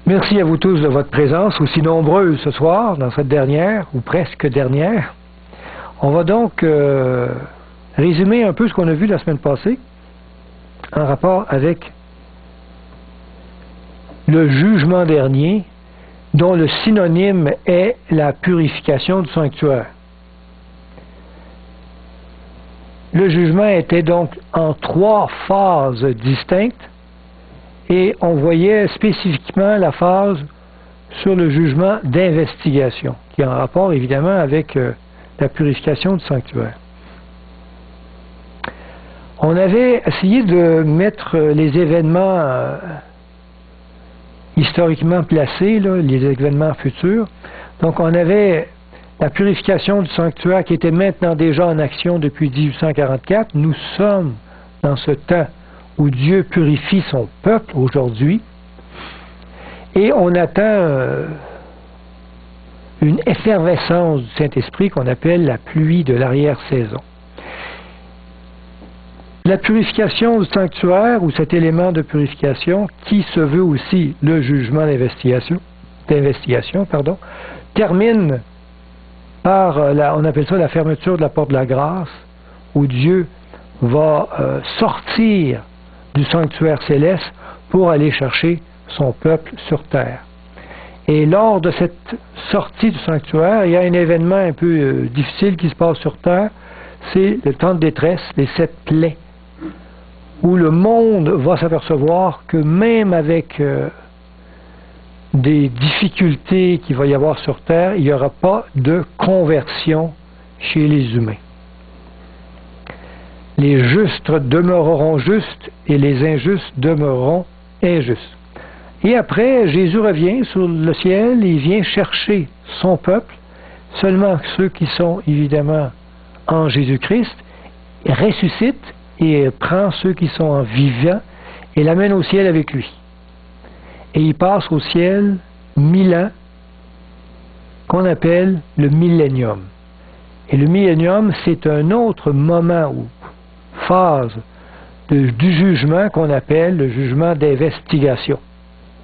Merci à vous tous de votre présence, aussi nombreuse ce soir, dans cette dernière, ou presque dernière. On va donc résumer un peu ce qu'on a vu la semaine passée, en rapport avec le jugement dernier, dont le synonyme est la purification du sanctuaire. Le jugement était donc en 3 phases distinctes, et on voyait spécifiquement la phase sur le jugement d'investigation, qui est en rapport évidemment avec la purification du sanctuaire. On avait essayé de mettre les événements historiquement placés, là, les événements futurs. Donc on avait la purification du sanctuaire qui était maintenant déjà en action depuis 1844. Nous sommes dans ce temps où Dieu purifie son peuple aujourd'hui, et on attend une effervescence du Saint-Esprit qu'on appelle la pluie de l'arrière-saison. La purification du sanctuaire, ou cet élément de purification, qui se veut aussi le jugement d'investigation, termine par, on appelle ça la fermeture de la porte de la grâce, où Dieu va sortir du sanctuaire céleste pour aller chercher son peuple sur terre. Et lors de cette sortie du sanctuaire, il y a un événement un peu difficile qui se passe sur terre, c'est le temps de détresse, les 7 plaies, où le monde va s'apercevoir que même avec des difficultés qu'il va y avoir sur terre, il n'y aura pas de conversion chez les humains. Les justes demeureront justes et les injustes demeureront injustes. Et après, Jésus revient sur le ciel et il vient chercher son peuple, seulement ceux qui sont évidemment en Jésus-Christ, ressuscite et prend ceux qui sont en vivant et l'amène au ciel avec lui. Et il passe au ciel 1000 ans qu'on appelle le millénium. Et le millénium, c'est un autre moment ou phase du jugement qu'on appelle le jugement d'investigation,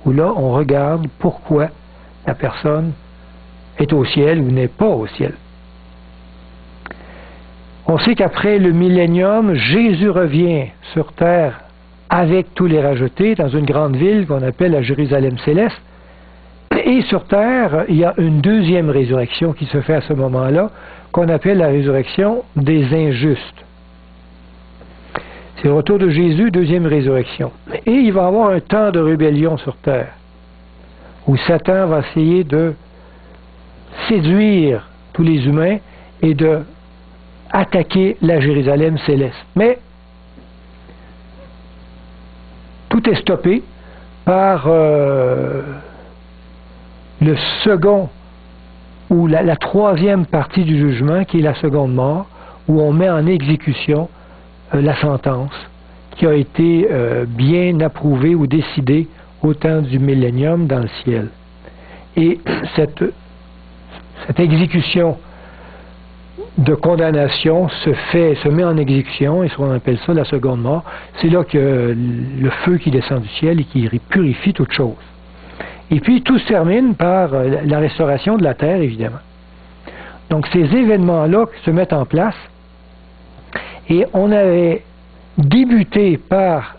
où là, on regarde pourquoi la personne est au ciel ou n'est pas au ciel. On sait qu'après le millénium, Jésus revient sur terre avec tous les rajetés dans une grande ville qu'on appelle la Jérusalem céleste. Et sur terre, il y a une deuxième résurrection qui se fait à ce moment-là, qu'on appelle la résurrection des injustes. C'est le retour de Jésus, deuxième résurrection. Et il va y avoir un temps de rébellion sur terre, où Satan va essayer de séduire tous les humains et de attaquer la Jérusalem céleste. Mais tout est stoppé par le second, ou la troisième partie du jugement, qui est la seconde mort, où on met en exécution la sentence qui a été bien approuvée ou décidée au temps du millénium dans le ciel. Et cette exécution de condamnation se met en exécution, et on appelle ça la seconde mort. C'est là que le feu qui descend du ciel et qui purifie toute chose. Et puis tout se termine par la restauration de la terre, évidemment. Donc ces événements-là se mettent en place, et on avait débuté par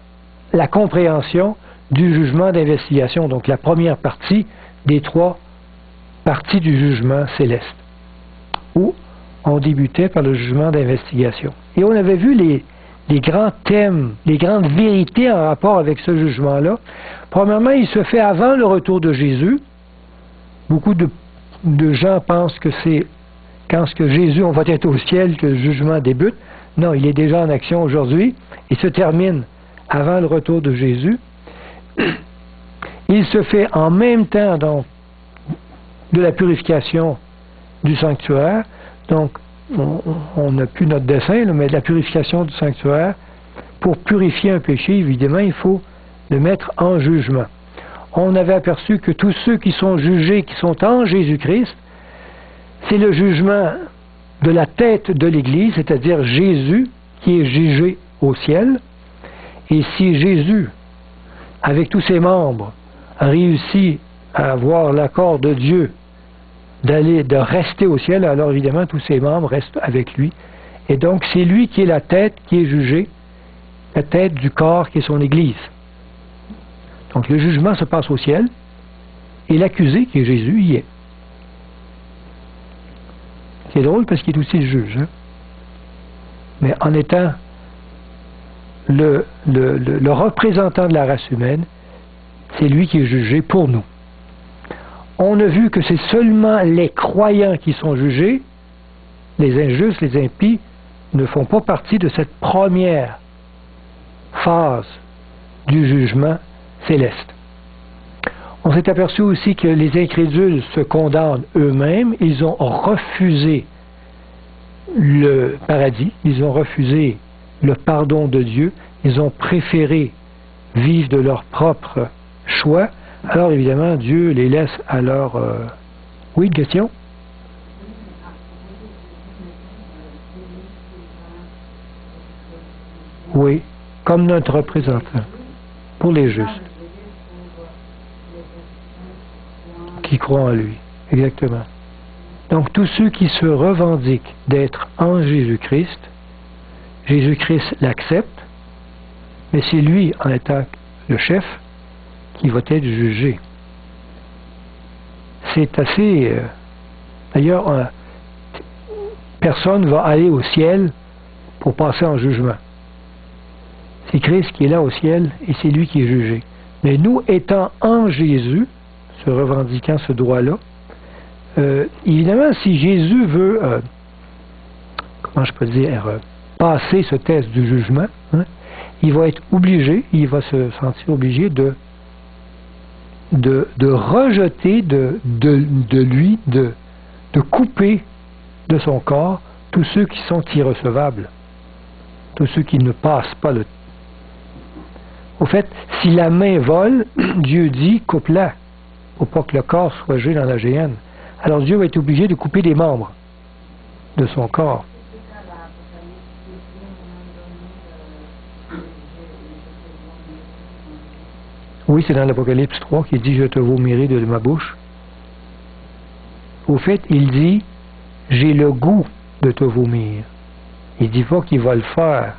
la compréhension du jugement d'investigation, donc la première partie des 3 parties du jugement céleste, où on débutait par le jugement d'investigation. Et on avait vu les grands thèmes, les grandes vérités en rapport avec ce jugement-là. Premièrement, il se fait avant le retour de Jésus. Beaucoup de gens pensent que c'est quand Jésus, on va être au ciel, que le jugement débute. Non, il est déjà en action aujourd'hui. Il se termine avant le retour de Jésus. Il se fait en même temps, donc, de la purification du sanctuaire. Donc, on n'a plus notre dessin, là, mais de la purification du sanctuaire. Pour purifier un péché, évidemment, il faut le mettre en jugement. On avait aperçu que tous ceux qui sont jugés, qui sont en Jésus-Christ, c'est le jugement de la tête de l'Église, c'est-à-dire Jésus, qui est jugé au ciel. Et si Jésus, avec tous ses membres, a réussi à avoir l'accord de Dieu de rester au ciel, alors évidemment tous ses membres restent avec lui. Et donc c'est lui qui est la tête qui est jugée, la tête du corps qui est son Église. Donc le jugement se passe au ciel, et l'accusé, qui est Jésus, y est. C'est drôle parce qu'il est aussi le juge. Hein? Mais en étant le représentant de la race humaine, c'est lui qui est jugé pour nous. On a vu que c'est seulement les croyants qui sont jugés, les injustes, les impies, ne font pas partie de cette première phase du jugement céleste. On s'est aperçu aussi que les incrédules se condamnent eux-mêmes, ils ont refusé le paradis, ils ont refusé le pardon de Dieu, ils ont préféré vivre de leur propre choix. Alors évidemment, Dieu les laisse à leur... Oui, une question? Oui, comme notre représentant, pour les justes, qui croient en lui, exactement. Donc tous ceux qui se revendiquent d'être en Jésus-Christ, Jésus-Christ l'accepte, mais c'est lui, en étant le chef, qui va être jugé. C'est assez... D'ailleurs, personne ne va aller au ciel pour passer en jugement. C'est Christ qui est là au ciel et c'est lui qui est jugé. Mais nous, étant en Jésus, se revendiquant ce droit-là, évidemment, si Jésus veut, comment je peux dire, passer ce test du jugement, hein, il va être obligé, il va se sentir obligé de rejeter de lui, de couper de son corps tous ceux qui sont irrecevables, tous ceux qui ne passent pas le... Au fait, si la main vole, Dieu dit, coupe-la, pour pas que le corps soit jeté dans la géhenne. Alors Dieu va être obligé de couper des membres de son corps. Oui, c'est dans l'Apocalypse 3 qu'il dit « Je te vomirai de ma bouche ». Au fait, il dit « J'ai le goût de te vomir ». Il ne dit pas qu'il va le faire.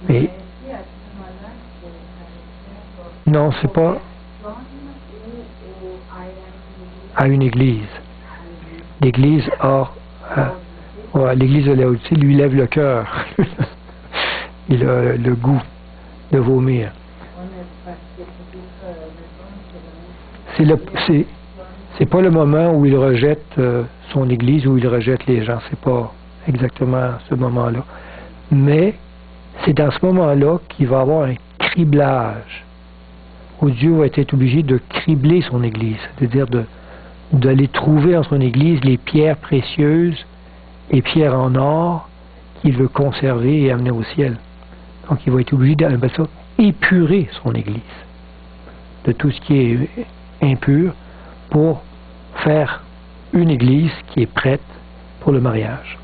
Mais non, c'est pas à une église. L'église l'église de Laodicée lui lève le cœur. Il a le goût de vomir. C'est pas le moment où il rejette son église, où il rejette les gens. C'est pas exactement ce moment-là. Mais c'est dans ce moment-là qu'il va y avoir un criblage, où Dieu va être obligé de cribler son église, c'est-à-dire d'aller trouver dans son église les pierres précieuses, les pierres en or qu'il veut conserver et amener au ciel. Donc il va être obligé d'épurer son église de tout ce qui est impur pour faire une église qui est prête pour le mariage.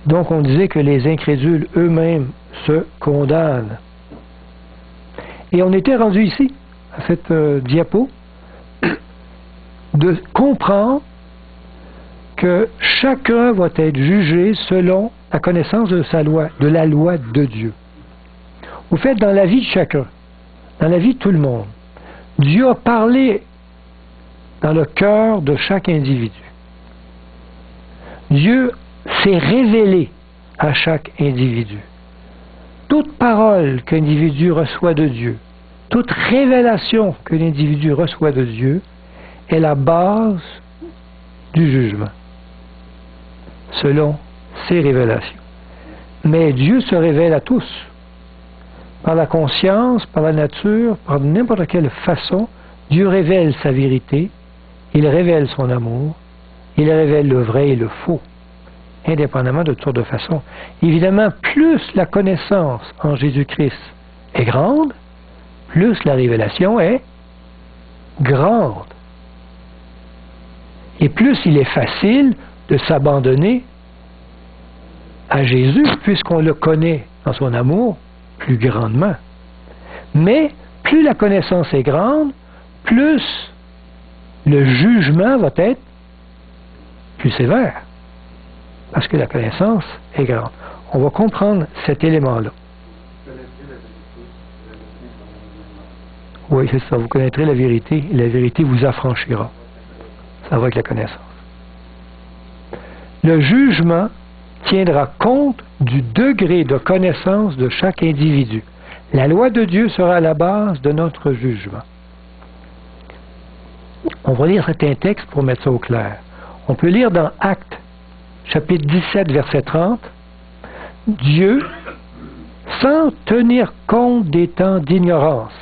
Donc on disait que les incrédules eux-mêmes se condamnent. Et on était rendu ici, à cette diapo, de comprendre que chacun va être jugé selon la connaissance de sa loi, de la loi de Dieu. Au fait, dans la vie de chacun, dans la vie de tout le monde, Dieu a parlé dans le cœur de chaque individu. Dieu s'est révélé à chaque individu. Toute parole qu'un individu reçoit de Dieu, toute révélation que l'individu reçoit de Dieu est la base du jugement, selon ses révélations. Mais Dieu se révèle à tous, par la conscience, par la nature, par n'importe quelle façon. Dieu révèle sa vérité, il révèle son amour, il révèle le vrai et le faux, indépendamment de toutes sortes de façons. Évidemment, plus la connaissance en Jésus-Christ est grande, plus la révélation est grande. Et plus il est facile de s'abandonner à Jésus, puisqu'on le connaît dans son amour plus grandement. Mais plus plus la connaissance est grande, plus le jugement va être plus sévère. Parce que la connaissance est grande. On va comprendre cet élément-là. Oui, c'est ça. Vous connaîtrez la vérité, et la vérité vous affranchira. Ça va avec la connaissance. Le jugement tiendra compte du degré de connaissance de chaque individu. La loi de Dieu sera la base de notre jugement. On va lire certains textes pour mettre ça au clair. On peut lire dans Actes, chapitre 17, verset 30, « Dieu, sans tenir compte des temps d'ignorance,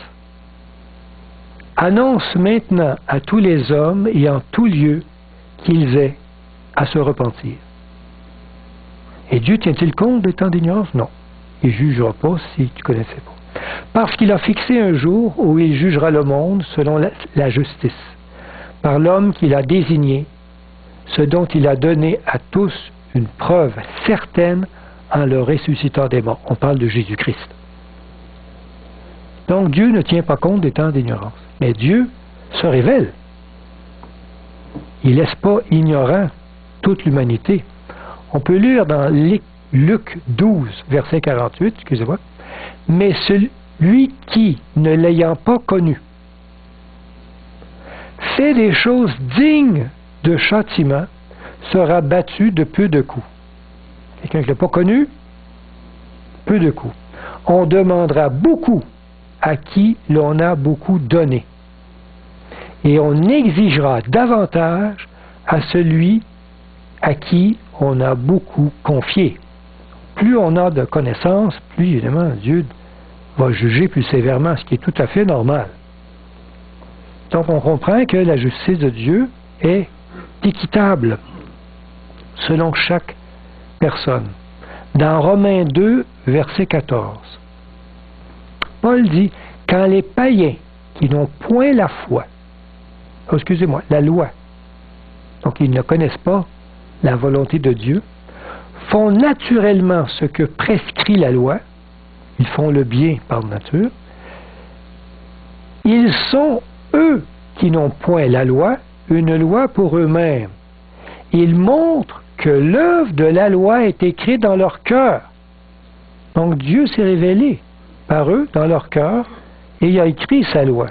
annonce maintenant à tous les hommes et en tout lieu qu'ils aient à se repentir. » Et Dieu tient-il compte des temps d'ignorance? Non. Il ne jugera pas si tu ne connaissais pas. Parce qu'il a fixé un jour où il jugera le monde selon la justice, par l'homme qu'il a désigné, ce dont il a donné à tous une preuve certaine en le ressuscitant des morts. On parle de Jésus-Christ. Donc Dieu ne tient pas compte des temps d'ignorance. Mais Dieu se révèle. Il ne laisse pas ignorant toute l'humanité. On peut lire dans Luc 12, verset 48, excusez-moi, « Mais celui qui, ne l'ayant pas connu, fait des choses dignes de châtiment, sera battu de peu de coups. » Quelqu'un qui ne l'a pas connu, peu de coups. On demandera beaucoup à qui l'on a beaucoup donné. Et on exigera davantage à celui à qui on a beaucoup confié. Plus on a de connaissances, plus évidemment Dieu va juger plus sévèrement, ce qui est tout à fait normal. Donc on comprend que la justice de Dieu est équitable selon chaque personne. Dans Romains 2, verset 14, Paul dit, « Quand les païens qui n'ont point la foi, la loi, donc ils ne connaissent pas la volonté de Dieu, font naturellement ce que prescrit la loi, ils font le bien par nature, ils sont, eux, qui n'ont point la loi, une loi pour eux-mêmes. Ils montrent que l'œuvre de la loi est écrite dans leur cœur. Donc Dieu s'est révélé par eux, dans leur cœur, et il a écrit sa loi.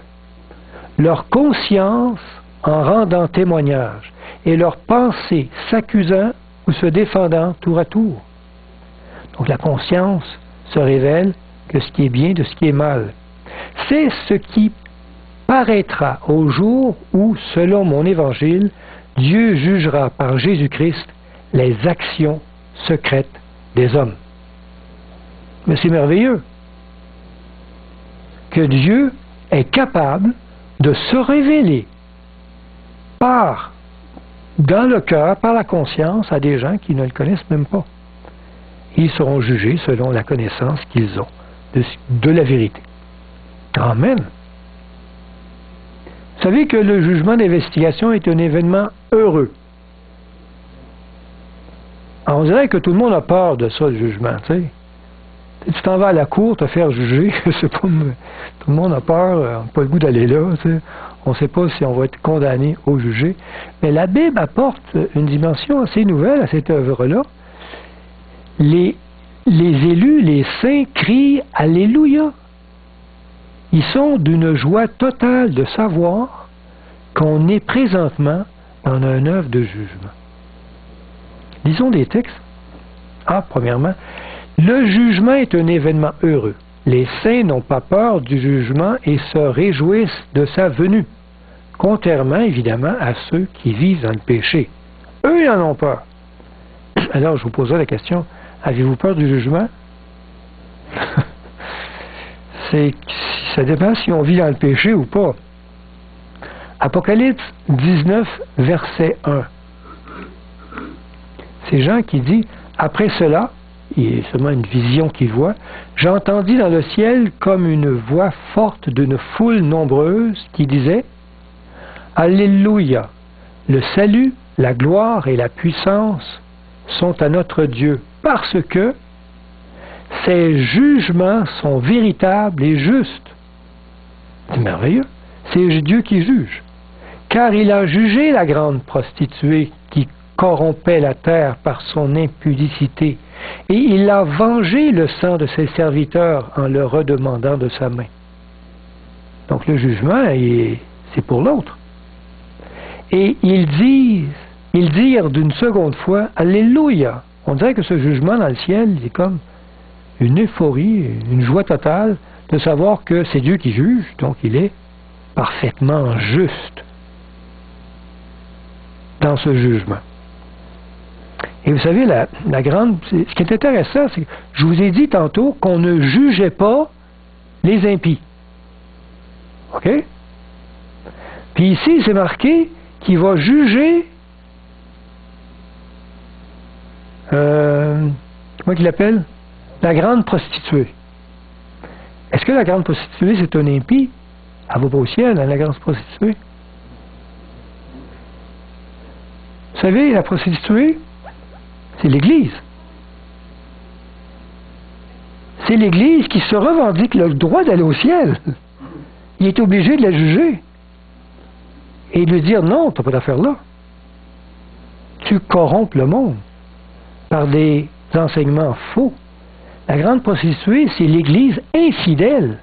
Leur conscience en rendant témoignage, et leur pensée s'accusant ou se défendant tour à tour. Donc la conscience se révèle que ce qui est bien de ce qui est mal. C'est ce qui paraîtra au jour où, selon mon évangile, Dieu jugera par Jésus-Christ les actions secrètes des hommes. Mais c'est merveilleux que Dieu est capable de se révéler dans le cœur, par la conscience, à des gens qui ne le connaissent même pas. Ils seront jugés selon la connaissance qu'ils ont de la vérité. Amen. Vous savez que le jugement d'investigation est un événement heureux. Alors, on dirait que tout le monde a peur de ça, le jugement. Tu sais. Tu t'en vas à la cour te faire juger, tout le monde a peur, on n'a pas le goût d'aller là. Tu sais. On ne sait pas si on va être condamné ou jugé. Mais la Bible apporte une dimension assez nouvelle à cette œuvre-là. Les élus, les saints, crient « Alléluia ». Ils sont d'une joie totale de savoir qu'on est présentement dans une œuvre de jugement. Lisons des textes. Premièrement, le jugement est un événement heureux. Les saints n'ont pas peur du jugement et se réjouissent de sa venue, contrairement évidemment à ceux qui vivent dans le péché. Eux, ils en ont peur. Alors, je vous poserai la question, avez-vous peur du jugement? Ça dépend si on vit dans le péché ou pas. Apocalypse 19, verset 1. C'est Jean qui dit, après cela, il y a seulement une vision qu'il voit, j'entendis dans le ciel comme une voix forte d'une foule nombreuse qui disait, Alléluia, le salut, la gloire et la puissance sont à notre Dieu, parce que ses jugements sont véritables et justes. C'est merveilleux. C'est Dieu qui juge. Car il a jugé la grande prostituée qui corrompait la terre par son impudicité, et il a vengé le sang de ses serviteurs en le redemandant de sa main. Donc le jugement, c'est pour l'autre. Et ils dirent d'une seconde fois, Alléluia! On dirait que ce jugement dans le ciel, c'est comme une euphorie, une joie totale de savoir que c'est Dieu qui juge, donc il est parfaitement juste dans ce jugement. Et vous savez, ce qui est intéressant, c'est que je vous ai dit tantôt qu'on ne jugeait pas les impies. OK? Puis ici, c'est marqué qu'il va juger, comment il l'appelle? La grande prostituée. Est-ce que la grande prostituée, c'est un impie? Elle va pas au ciel, hein, la grande prostituée. Vous savez, la prostituée, c'est l'Église. C'est l'Église qui se revendique le droit d'aller au ciel. Il est obligé de la juger. Et de lui dire, non, tu n'as pas d'affaire là. Tu corrompes le monde par des enseignements faux. La grande prostituée, c'est l'Église infidèle,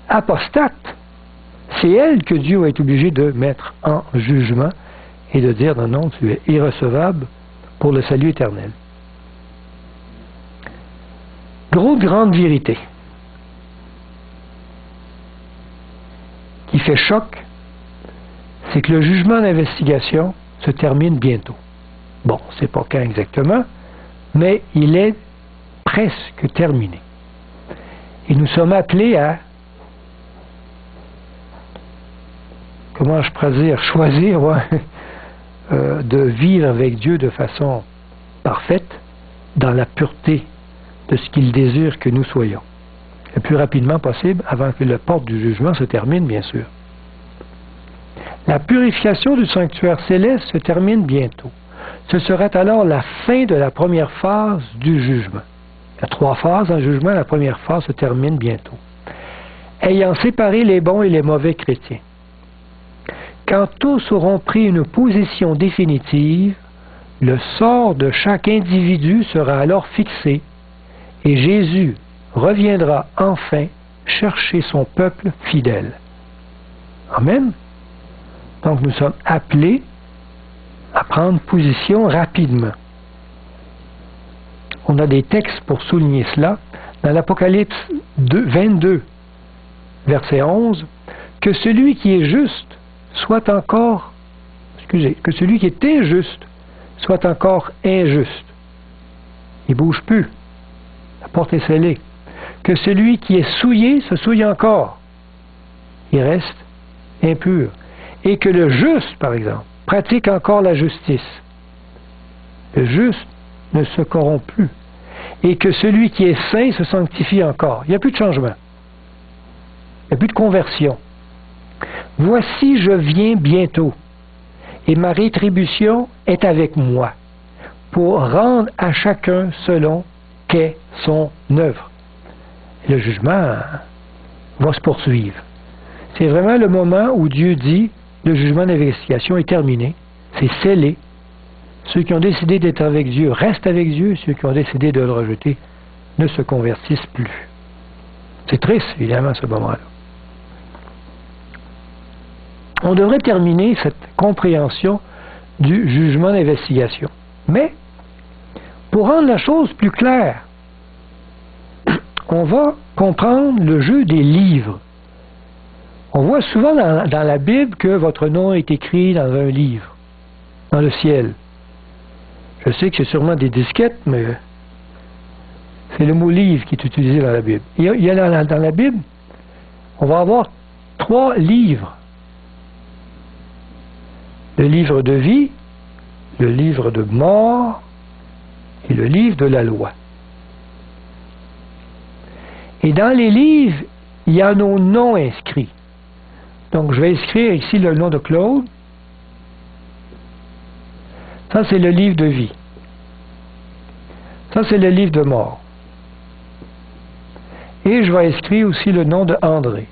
apostate. C'est elle que Dieu va être obligé de mettre en jugement et de dire, non, non, tu es irrecevable pour le salut éternel. Grande vérité qui fait choc, c'est que le jugement d'investigation se termine bientôt. Bon, c'est pas quand exactement, mais il est presque terminé. Et nous sommes appelés à, comment je pourrais dire, choisir de vivre avec Dieu de façon parfaite, dans la pureté de ce qu'il désire que nous soyons. Le plus rapidement possible, avant que la porte du jugement se termine, bien sûr. La purification du sanctuaire céleste se termine bientôt. Ce serait alors la fin de la première phase du jugement. Il y a 3 phases dans le jugement, la première phase se termine bientôt. Ayant séparé les bons et les mauvais chrétiens. Quand tous auront pris une position définitive, le sort de chaque individu sera alors fixé et Jésus reviendra enfin chercher son peuple fidèle. Amen. Donc nous sommes appelés à prendre position rapidement. On a des textes pour souligner cela. Dans l'Apocalypse 22, verset 11, que celui qui est juste soit encore, que celui qui est injuste soit encore injuste. Il ne bouge plus. La porte est scellée. Que celui qui est souillé se souille encore. Il reste impur. Et que le juste, par exemple, pratique encore la justice. Le juste ne se corrompt plus. Et que celui qui est saint se sanctifie encore. Il n'y a plus de changement. Il n'y a plus de conversion. Voici, je viens bientôt, et ma rétribution est avec moi, pour rendre à chacun selon qu'est son œuvre. Le jugement va se poursuivre. C'est vraiment le moment où Dieu dit, le jugement d'investigation est terminé, c'est scellé. Ceux qui ont décidé d'être avec Dieu restent avec Dieu, ceux qui ont décidé de le rejeter ne se convertissent plus. C'est triste, évidemment, à ce moment-là. On devrait terminer cette compréhension du jugement d'investigation. Mais, pour rendre la chose plus claire, on va comprendre le jeu des livres. On voit souvent dans la Bible que votre nom est écrit dans un livre, dans le ciel. Je sais que c'est sûrement des disquettes, mais c'est le mot livre qui est utilisé dans la Bible. Il y a dans la Bible, on va avoir 3 livres. Le livre de vie, le livre de mort et le livre de la loi. Et dans les livres, il y a nos noms inscrits. Donc, je vais inscrire ici le nom de Claude. Ça, c'est le livre de vie. Ça, c'est le livre de mort. Et je vais inscrire aussi le nom de André.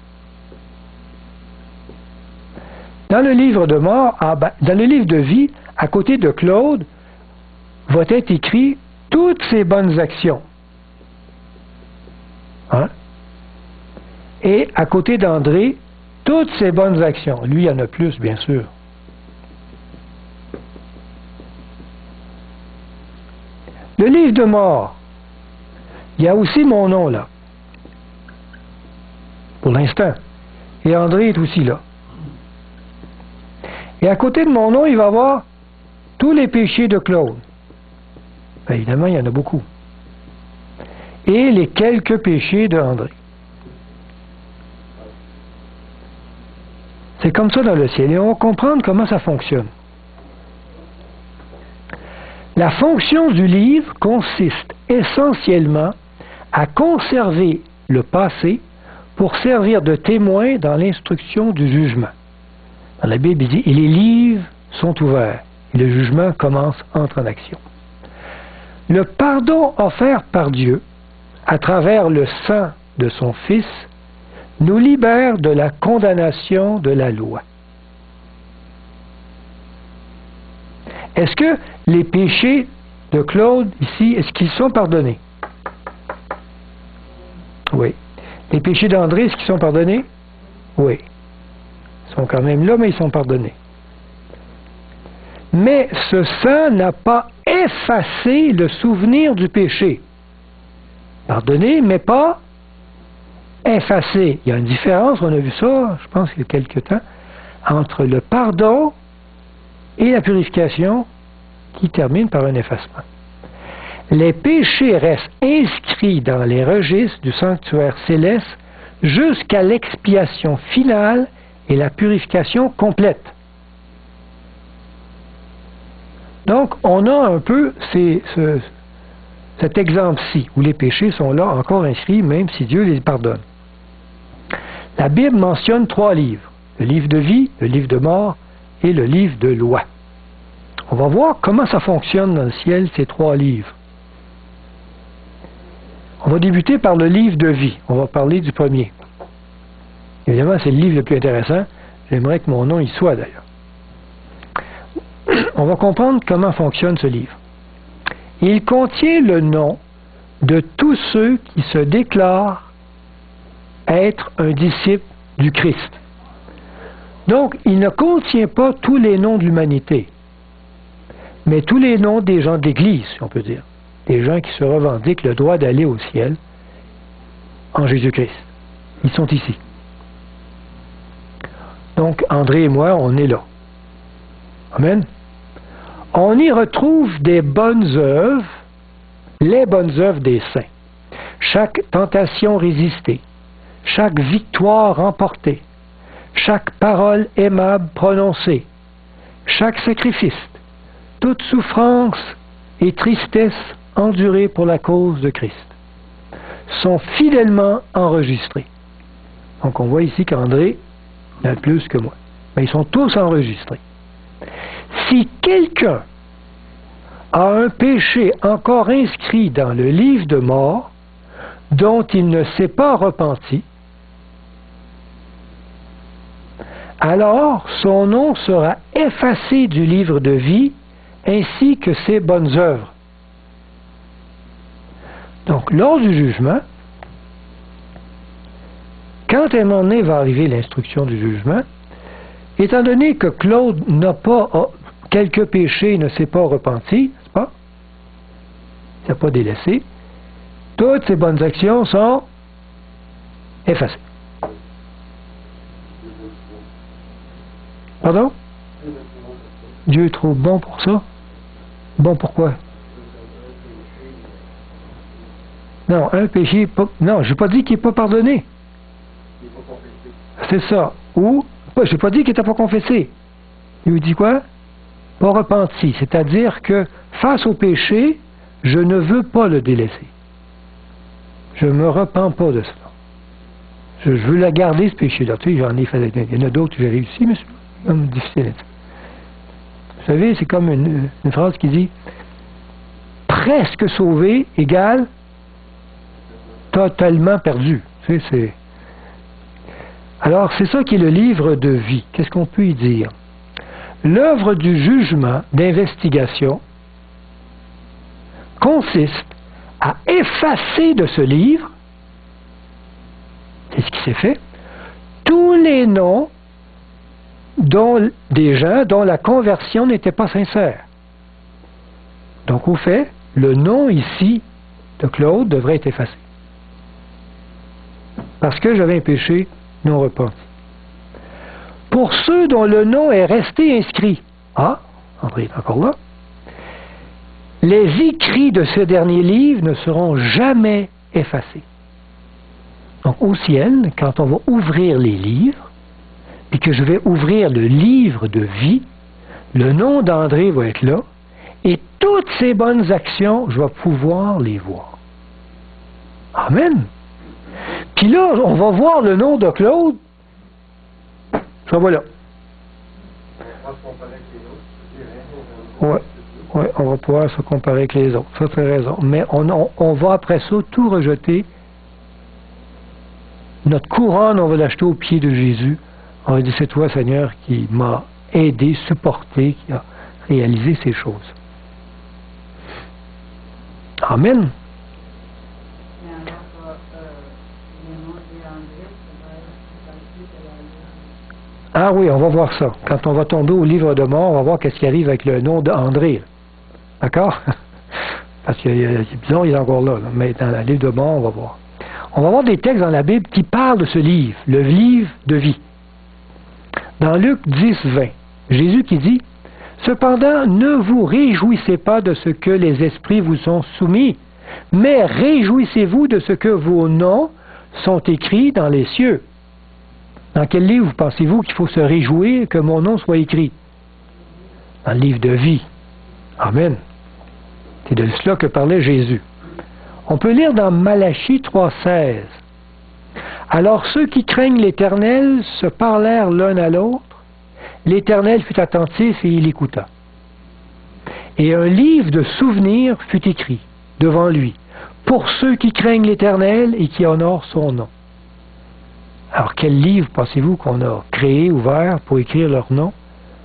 Dans le livre de mort, dans le livre de vie, à côté de Claude, va être écrit toutes ses bonnes actions. Hein? Et à côté d'André, toutes ses bonnes actions. Lui, il y en a plus, bien sûr. Le livre de mort, il y a aussi mon nom là. Pour l'instant. Et André est aussi là. Et à côté de mon nom, il va y avoir tous les péchés de Claude. Bien, évidemment, il y en a beaucoup. Et les quelques péchés de André. C'est comme ça dans le ciel. Et on va comprendre comment ça fonctionne. La fonction du livre consiste essentiellement à conserver le passé pour servir de témoin dans l'instruction du jugement. Dans la Bible, il dit « Et les livres sont ouverts, et le jugement entre en action. » Le pardon offert par Dieu, à travers le sang de son Fils, nous libère de la condamnation de la loi. Est-ce que les péchés de Claude, ici, est-ce qu'ils sont pardonnés? Oui. Les péchés d'André, est-ce qu'ils sont pardonnés? Oui. Ils sont quand même là, mais ils sont pardonnés. Mais ce sang n'a pas effacé le souvenir du péché. Pardonné, mais pas effacé. Il y a une différence, on a vu ça, je pense il y a quelque temps, entre le pardon et la purification qui termine par un effacement. Les péchés restent inscrits dans les registres du sanctuaire céleste jusqu'à l'expiation finale et la purification complète. Donc, on a un peu cet exemple-ci, où les péchés sont là encore inscrits, même si Dieu les pardonne. La Bible mentionne 3 livres, le livre de vie, le livre de mort et le livre de loi. On va voir comment ça fonctionne dans le ciel, ces 3 livres. On va débuter par le livre de vie. On va parler du premier. Évidemment, c'est le livre le plus intéressant. J'aimerais que mon nom y soit, d'ailleurs. On va comprendre comment fonctionne ce livre. Il contient le nom de tous ceux qui se déclarent être un disciple du Christ. Donc, il ne contient pas tous les noms de l'humanité, mais tous les noms des gens d'Église, si on peut dire. Des gens qui se revendiquent le droit d'aller au ciel en Jésus-Christ. Ils sont ici. Donc, André et moi, on est là. Amen. On y retrouve des bonnes œuvres, les bonnes œuvres des saints. Chaque tentation résistée, chaque victoire remportée, chaque parole aimable prononcée, chaque sacrifice, toute souffrance et tristesse endurée pour la cause de Christ, sont fidèlement enregistrés. Donc on voit ici qu'André en a plus que moi. Mais ils sont tous enregistrés. Si quelqu'un a un péché encore inscrit dans le livre de mort, dont il ne s'est pas repenti, alors son nom sera effacé du livre de vie, ainsi que ses bonnes œuvres. Donc, lors du jugement, quand à un moment donné va arriver l'instruction du jugement, étant donné que Claude n'a pas quelques péchés, ne s'est pas repenti, n'est-ce pas? Il n'a pas délaissé. Toutes ses bonnes actions sont effacées. Pardon? Dieu est trop bon pour ça? Bon pourquoi? Non, un péché, non, je n'ai pas dit qu'il n'est pas pardonné. C'est ça. Ou, je n'ai pas dit qu'il n'était pas confessé. Il vous dit quoi? Pas repenti. C'est-à-dire que face au péché, je ne veux pas le délaisser. Je ne me repens pas de cela. Je veux la garder, ce péché-là. Tu sais, j'en ai fait. Il y en a d'autres que j'ai réussi, mais c'est comme difficile. Vous savez, c'est comme une phrase qui dit presque sauvé égale totalement perdu. Tu sais, c'est... Alors, c'est ça qui est le livre de vie. Qu'est-ce qu'on peut y dire? L'œuvre du jugement, d'investigation, consiste à effacer de ce livre, c'est ce qui s'est fait, tous les noms des gens dont la conversion n'était pas sincère. Donc, au fait, le nom ici de Claude devrait être effacé. Parce que j'avais un péché non repenti. Pour ceux dont le nom est resté inscrit, André est encore là, les écrits de ce dernier livre ne seront jamais effacés. Donc, au ciel, quand on va ouvrir les livres, et que je vais ouvrir le livre de vie, le nom d'André va être là, et toutes ces bonnes actions, je vais pouvoir les voir. Amen. Puis là, on va voir le nom de Claude. Ça va là. Oui, on va pouvoir se comparer avec les autres. Ça, tu as raison. Mais on va après ça tout rejeter. Notre couronne, on va l'acheter aux pieds de Jésus. On va dire, c'est toi, Seigneur, qui m'as aidé, supporté, qui a réalisé ces choses. Amen. Ah oui, on va voir ça. Quand on va tomber au livre de mort, on va voir qu'est-ce qui arrive avec le nom d'André. D'accord? Parce que, disons, il est encore là, mais dans le livre de mort, on va voir. On va voir des textes dans la Bible qui parlent de ce livre, le livre de vie. Dans Luc 10, 20, Jésus qui dit, « Cependant, ne vous réjouissez pas de ce que les esprits vous sont soumis, mais réjouissez-vous de ce que vos noms sont écrits dans les cieux. » Dans quel livre pensez-vous qu'il faut se réjouir que mon nom soit écrit? Dans le livre de vie. Amen. C'est de cela que parlait Jésus. On peut lire dans Malachie 3,16. Alors ceux qui craignent l'Éternel se parlèrent l'un à l'autre. L'Éternel fut attentif et il écouta. Et un livre de souvenirs fut écrit devant lui, pour ceux qui craignent l'Éternel et qui honorent son nom. Alors, quel livre pensez-vous qu'on a créé, ouvert, pour écrire leur nom?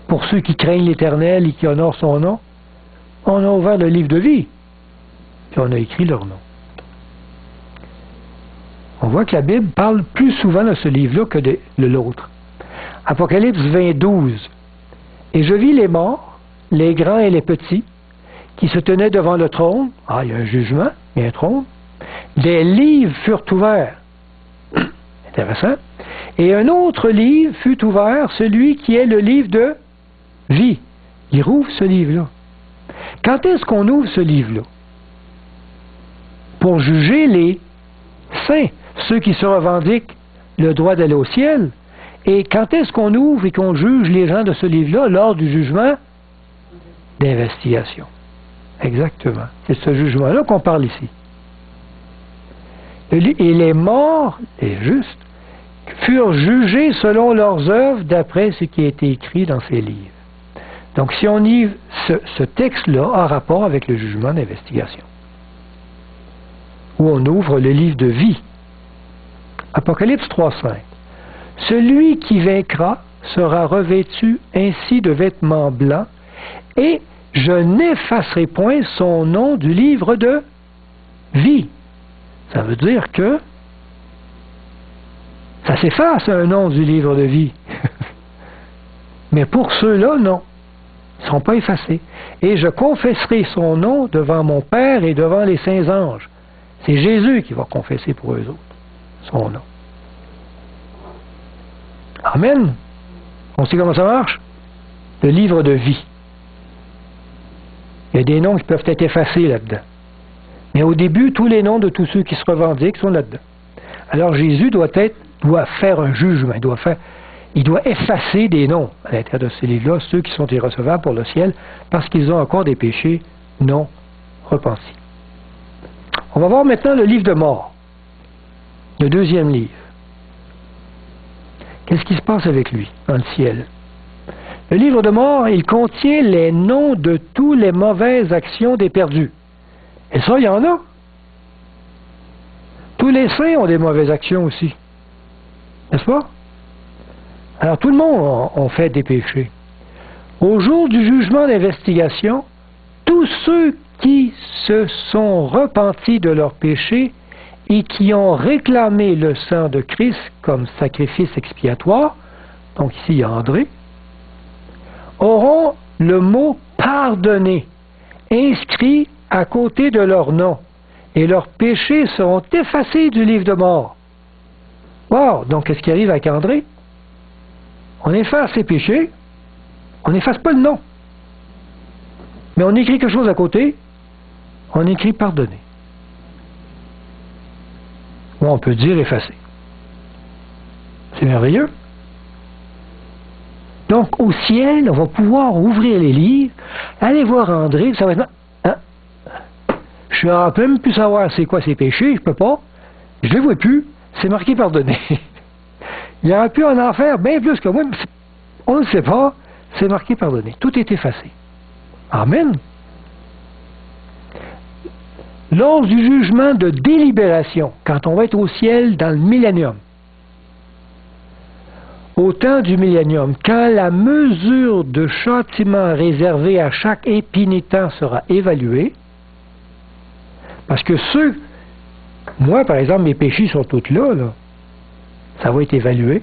Pour ceux qui craignent l'Éternel et qui honorent son nom? On a ouvert le livre de vie, puis on a écrit leur nom. On voit que la Bible parle plus souvent de ce livre-là que de l'autre. Apocalypse 20, 12. Et je vis les morts, les grands et les petits, qui se tenaient devant le trône. Ah, il y a un jugement, il y a un trône. Des livres furent ouverts. Intéressant. Et un autre livre fut ouvert, celui qui est le livre de vie. Il rouvre ce livre-là. Quand est-ce qu'on ouvre ce livre-là? Pour juger les saints, ceux qui se revendiquent le droit d'aller au ciel. Et quand est-ce qu'on ouvre et qu'on juge les gens de ce livre-là? Lors du jugement d'investigation. Exactement. C'est ce jugement-là qu'on parle ici. Et les morts, les justes, furent jugés selon leurs œuvres d'après ce qui a été écrit dans ces livres. Donc, si on y ce texte-là a rapport avec le jugement d'investigation, où on ouvre le livre de vie. Apocalypse 3,5. Celui qui vaincra sera revêtu ainsi de vêtements blancs, et je n'effacerai point son nom du livre de vie. Ça veut dire que ça s'efface un nom du livre de vie. Mais pour ceux-là, non. Ils ne seront pas effacés. Et je confesserai son nom devant mon Père et devant les saints anges. C'est Jésus qui va confesser pour eux autres son nom. Amen. On sait comment ça marche? Le livre de vie. Il y a des noms qui peuvent être effacés là-dedans. Mais au début, tous les noms de tous ceux qui se revendiquent sont là-dedans. Alors Jésus doit faire un jugement. Il doit effacer des noms à l'intérieur de ce livre-là, ceux qui sont irrecevables pour le ciel, parce qu'ils ont encore des péchés non repentis. On va voir maintenant le livre de mort, le deuxième livre. Qu'est-ce qui se passe avec lui dans le ciel? Le livre de mort, il contient les noms de toutes les mauvaises actions des perdus. Et ça, il y en a. Tous les saints ont des mauvaises actions aussi. N'est-ce pas? Alors tout le monde a fait des péchés. Au jour du jugement d'investigation, tous ceux qui se sont repentis de leurs péchés et qui ont réclamé le sang de Christ comme sacrifice expiatoire, donc ici il y a André, auront le mot pardonné inscrit à côté de leur nom, et leurs péchés seront effacés du livre de mort. Wow! Donc qu'est-ce qui arrive avec André? On efface ses péchés, on n'efface pas le nom. Mais on écrit quelque chose à côté, on écrit pardonné. Ou on peut dire effacer. C'est merveilleux. Donc au ciel, on va pouvoir ouvrir les livres, aller voir André, ça va être... Hein? Je ne peux même plus savoir c'est quoi ses péchés, je peux pas. Je ne les vois plus, c'est marqué pardonné. Il y aurait pu en enfer bien plus que moi, mais on ne le sait pas, c'est marqué pardonné. Tout est effacé. Amen. Lors du jugement de délibération, quand on va être au ciel dans le millénium, au temps du millénium, quand la mesure de châtiment réservée à chaque impénitent sera évaluée, parce que moi par exemple, mes péchés sont tous là, ça va être évalué,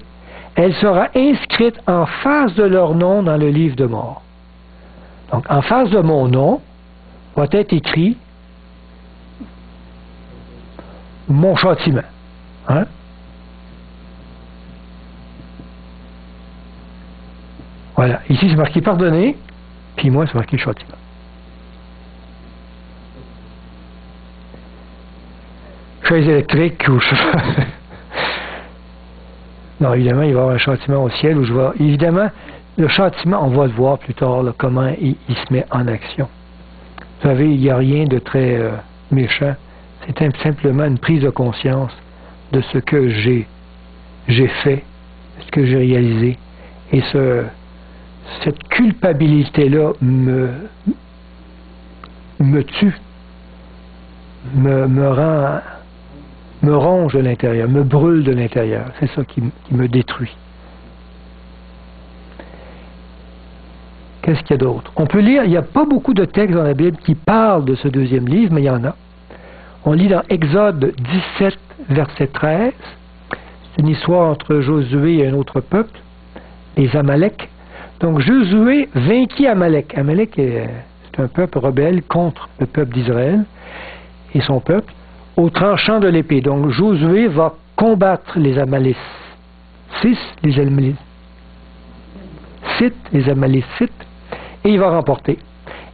elle sera inscrite en face de leur nom dans le livre de mort. Donc en face de mon nom va être écrit mon châtiment. Hein? Voilà. Ici, c'est marqué pardonné, puis moi, c'est marqué châtiment. Chaise électrique ou je sais pas. Non, évidemment, il va y avoir un châtiment au ciel où je vais. Évidemment, le châtiment, on va le voir plus tard, là, comment il se met en action. Vous savez, il n'y a rien de très méchant. C'est simplement une prise de conscience de ce que j'ai fait, ce que j'ai réalisé. Et cette culpabilité-là me tue, me ronge de l'intérieur, me brûle de l'intérieur. C'est ça qui me détruit. Qu'est-ce qu'il y a d'autre? On peut lire, il n'y a pas beaucoup de textes dans la Bible qui parlent de ce deuxième livre, mais il y en a. On lit dans Exode 17, verset 13. C'est une histoire entre Josué et un autre peuple, les Amalek. Donc Josué vainquit Amalek. Amalek, c'est un peuple rebelle contre le peuple d'Israël et son peuple, au tranchant de l'épée. Donc Josué va combattre les Amalécites, et il va remporter.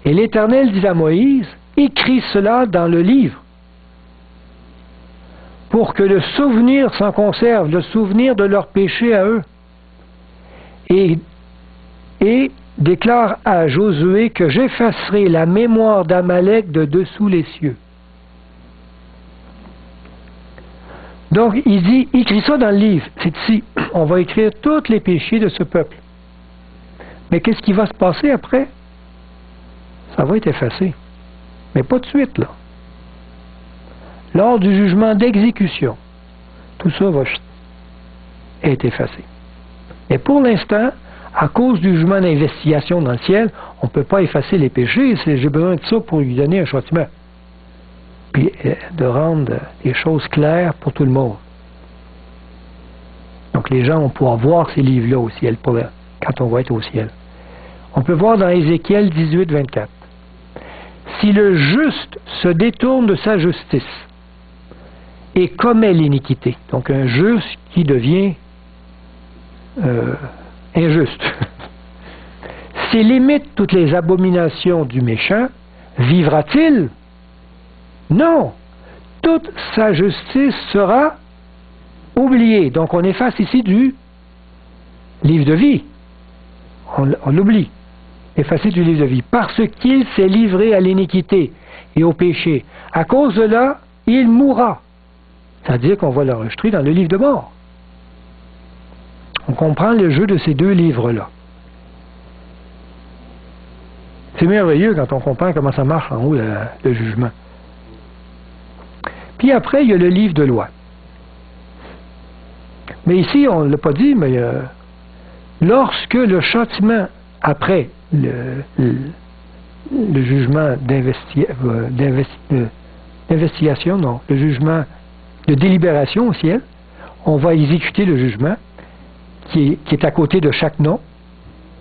Et l'Éternel dit à Moïse, écris cela dans le livre, pour que le souvenir s'en conserve, le souvenir de leurs péchés à eux. Et déclare à Josué que j'effacerai la mémoire d'Amalek de dessous les cieux. Donc, il dit, écris ça dans le livre. C'est ici, on va écrire tous les péchés de ce peuple. Mais qu'est-ce qui va se passer après? Ça va être effacé. Mais pas de suite, là. Lors du jugement d'exécution, tout ça va être effacé. Mais pour l'instant, à cause du jugement d'investigation dans le ciel, on ne peut pas effacer les péchés. J'ai besoin de ça pour lui donner un châtiment. Puis de rendre les choses claires pour tout le monde. Donc les gens vont pouvoir voir ces livres-là au ciel, quand on va être au ciel. On peut voir dans Ézéchiel 18, 24. Si le juste se détourne de sa justice et commet l'iniquité, donc un juste qui devient injuste, s'il imite toutes les abominations du méchant, vivra-t-il? Non. Toute sa justice sera oubliée. Donc on efface ici du livre de vie. On l'oublie. Effacé du livre de vie. Parce qu'il s'est livré à l'iniquité et au péché. À cause de là, il mourra. C'est-à-dire qu'on va l'enregistrer dans le livre de mort. On comprend le jeu de ces deux livres-là. C'est merveilleux quand on comprend comment ça marche en haut, le jugement. Puis après, il y a le livre de loi. Mais ici, on ne l'a pas dit, mais lorsque le châtiment, après le jugement d'investigation, non, le jugement de délibération au ciel, on va exécuter le jugement qui est à côté de chaque nom,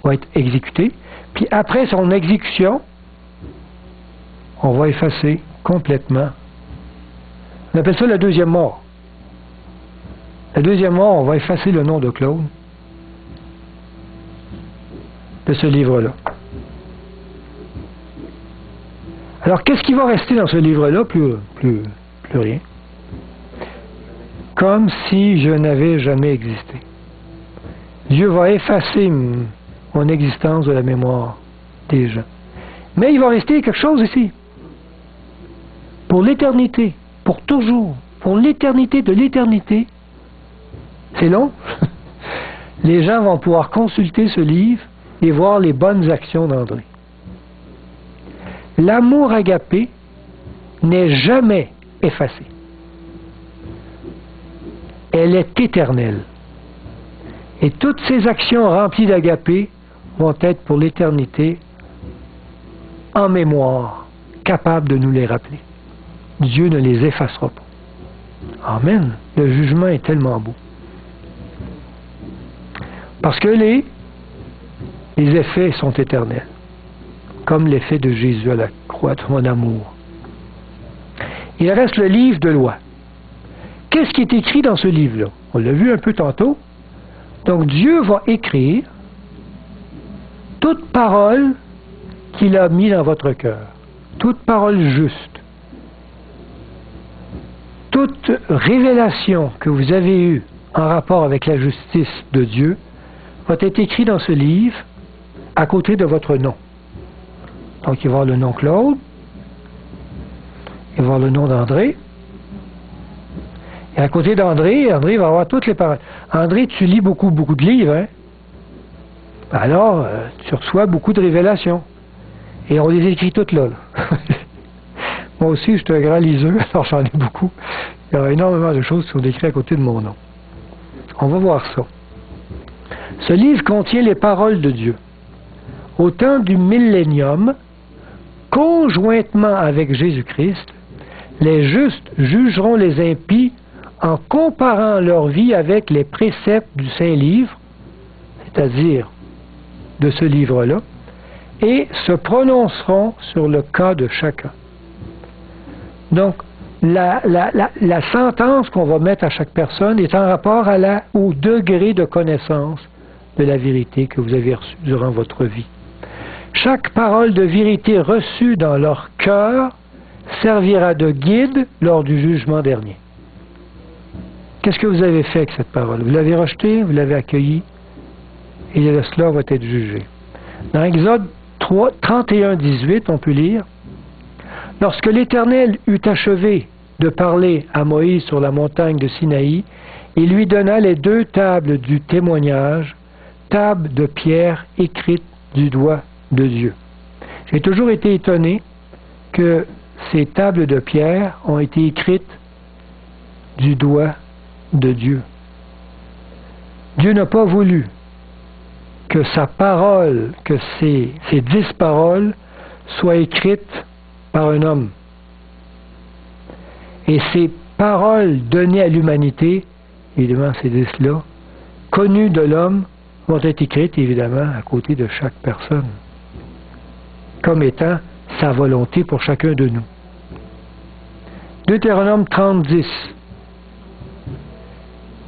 va être exécuté. Puis après son exécution, on va effacer complètement. On appelle ça la deuxième mort. La deuxième mort, on va effacer le nom de Claude de ce livre-là. Alors, qu'est-ce qui va rester dans ce livre-là? Plus rien. Comme si je n'avais jamais existé. Dieu va effacer mon existence de la mémoire des gens. Mais il va rester quelque chose ici. Pour l'éternité. Pour toujours. Pour l'éternité de l'éternité. C'est long. Les gens vont pouvoir consulter ce livre et voir les bonnes actions d'André. L'amour agapé n'est jamais effacé. Elle est éternelle. Et toutes ces actions remplies d'agapé vont être pour l'éternité en mémoire, capables de nous les rappeler. Dieu ne les effacera pas. Amen. Le jugement est tellement beau. Parce que les effets sont éternels. Comme l'effet de Jésus à la croix de son amour. Il reste le livre de loi. Qu'est-ce qui est écrit dans ce livre-là? On l'a vu un peu tantôt. Donc Dieu va écrire toute parole qu'il a mis dans votre cœur. Toute parole juste. Toute révélation que vous avez eue en rapport avec la justice de Dieu va être écrite dans ce livre à côté de votre nom. Donc, il va y avoir le nom Claude, il va y avoir le nom d'André, et à côté d'André, André va avoir toutes les paroles. André, tu lis beaucoup de livres, hein? Alors, tu reçois beaucoup de révélations. Et on les écrit toutes là. Moi aussi, je suis un grand liseur, alors j'en ai beaucoup. Il y a énormément de choses qui sont écrites à côté de mon nom. On va voir ça. Ce livre contient les paroles de Dieu. Au temps du millénium, conjointement avec Jésus-Christ, les justes jugeront les impies en comparant leur vie avec les préceptes du Saint-Livre, c'est-à-dire de ce livre-là, et se prononceront sur le cas de chacun. Donc, la sentence qu'on va mettre à chaque personne est en rapport au degré de connaissance de la vérité que vous avez reçue durant votre vie. Chaque parole de vérité reçue dans leur cœur servira de guide lors du jugement dernier. Qu'est-ce que vous avez fait avec cette parole? Vous l'avez rejetée, vous l'avez accueillie, et cela va être jugé. Dans Exode 31, 18, on peut lire: Lorsque l'Éternel eut achevé de parler à Moïse sur la montagne de Sinaï, il lui donna les 2 tables du témoignage, tables de pierre écrites du doigt de Dieu. J'ai toujours été étonné que ces tables de pierre ont été écrites du doigt de Dieu. Dieu n'a pas voulu que sa parole, que ces 10 paroles soient écrites par un homme. Et ces paroles données à l'humanité, évidemment ces 10-là, connues de l'homme, vont être écrites évidemment à côté de chaque personne, comme étant sa volonté pour chacun de nous. Deutéronome 30, 10.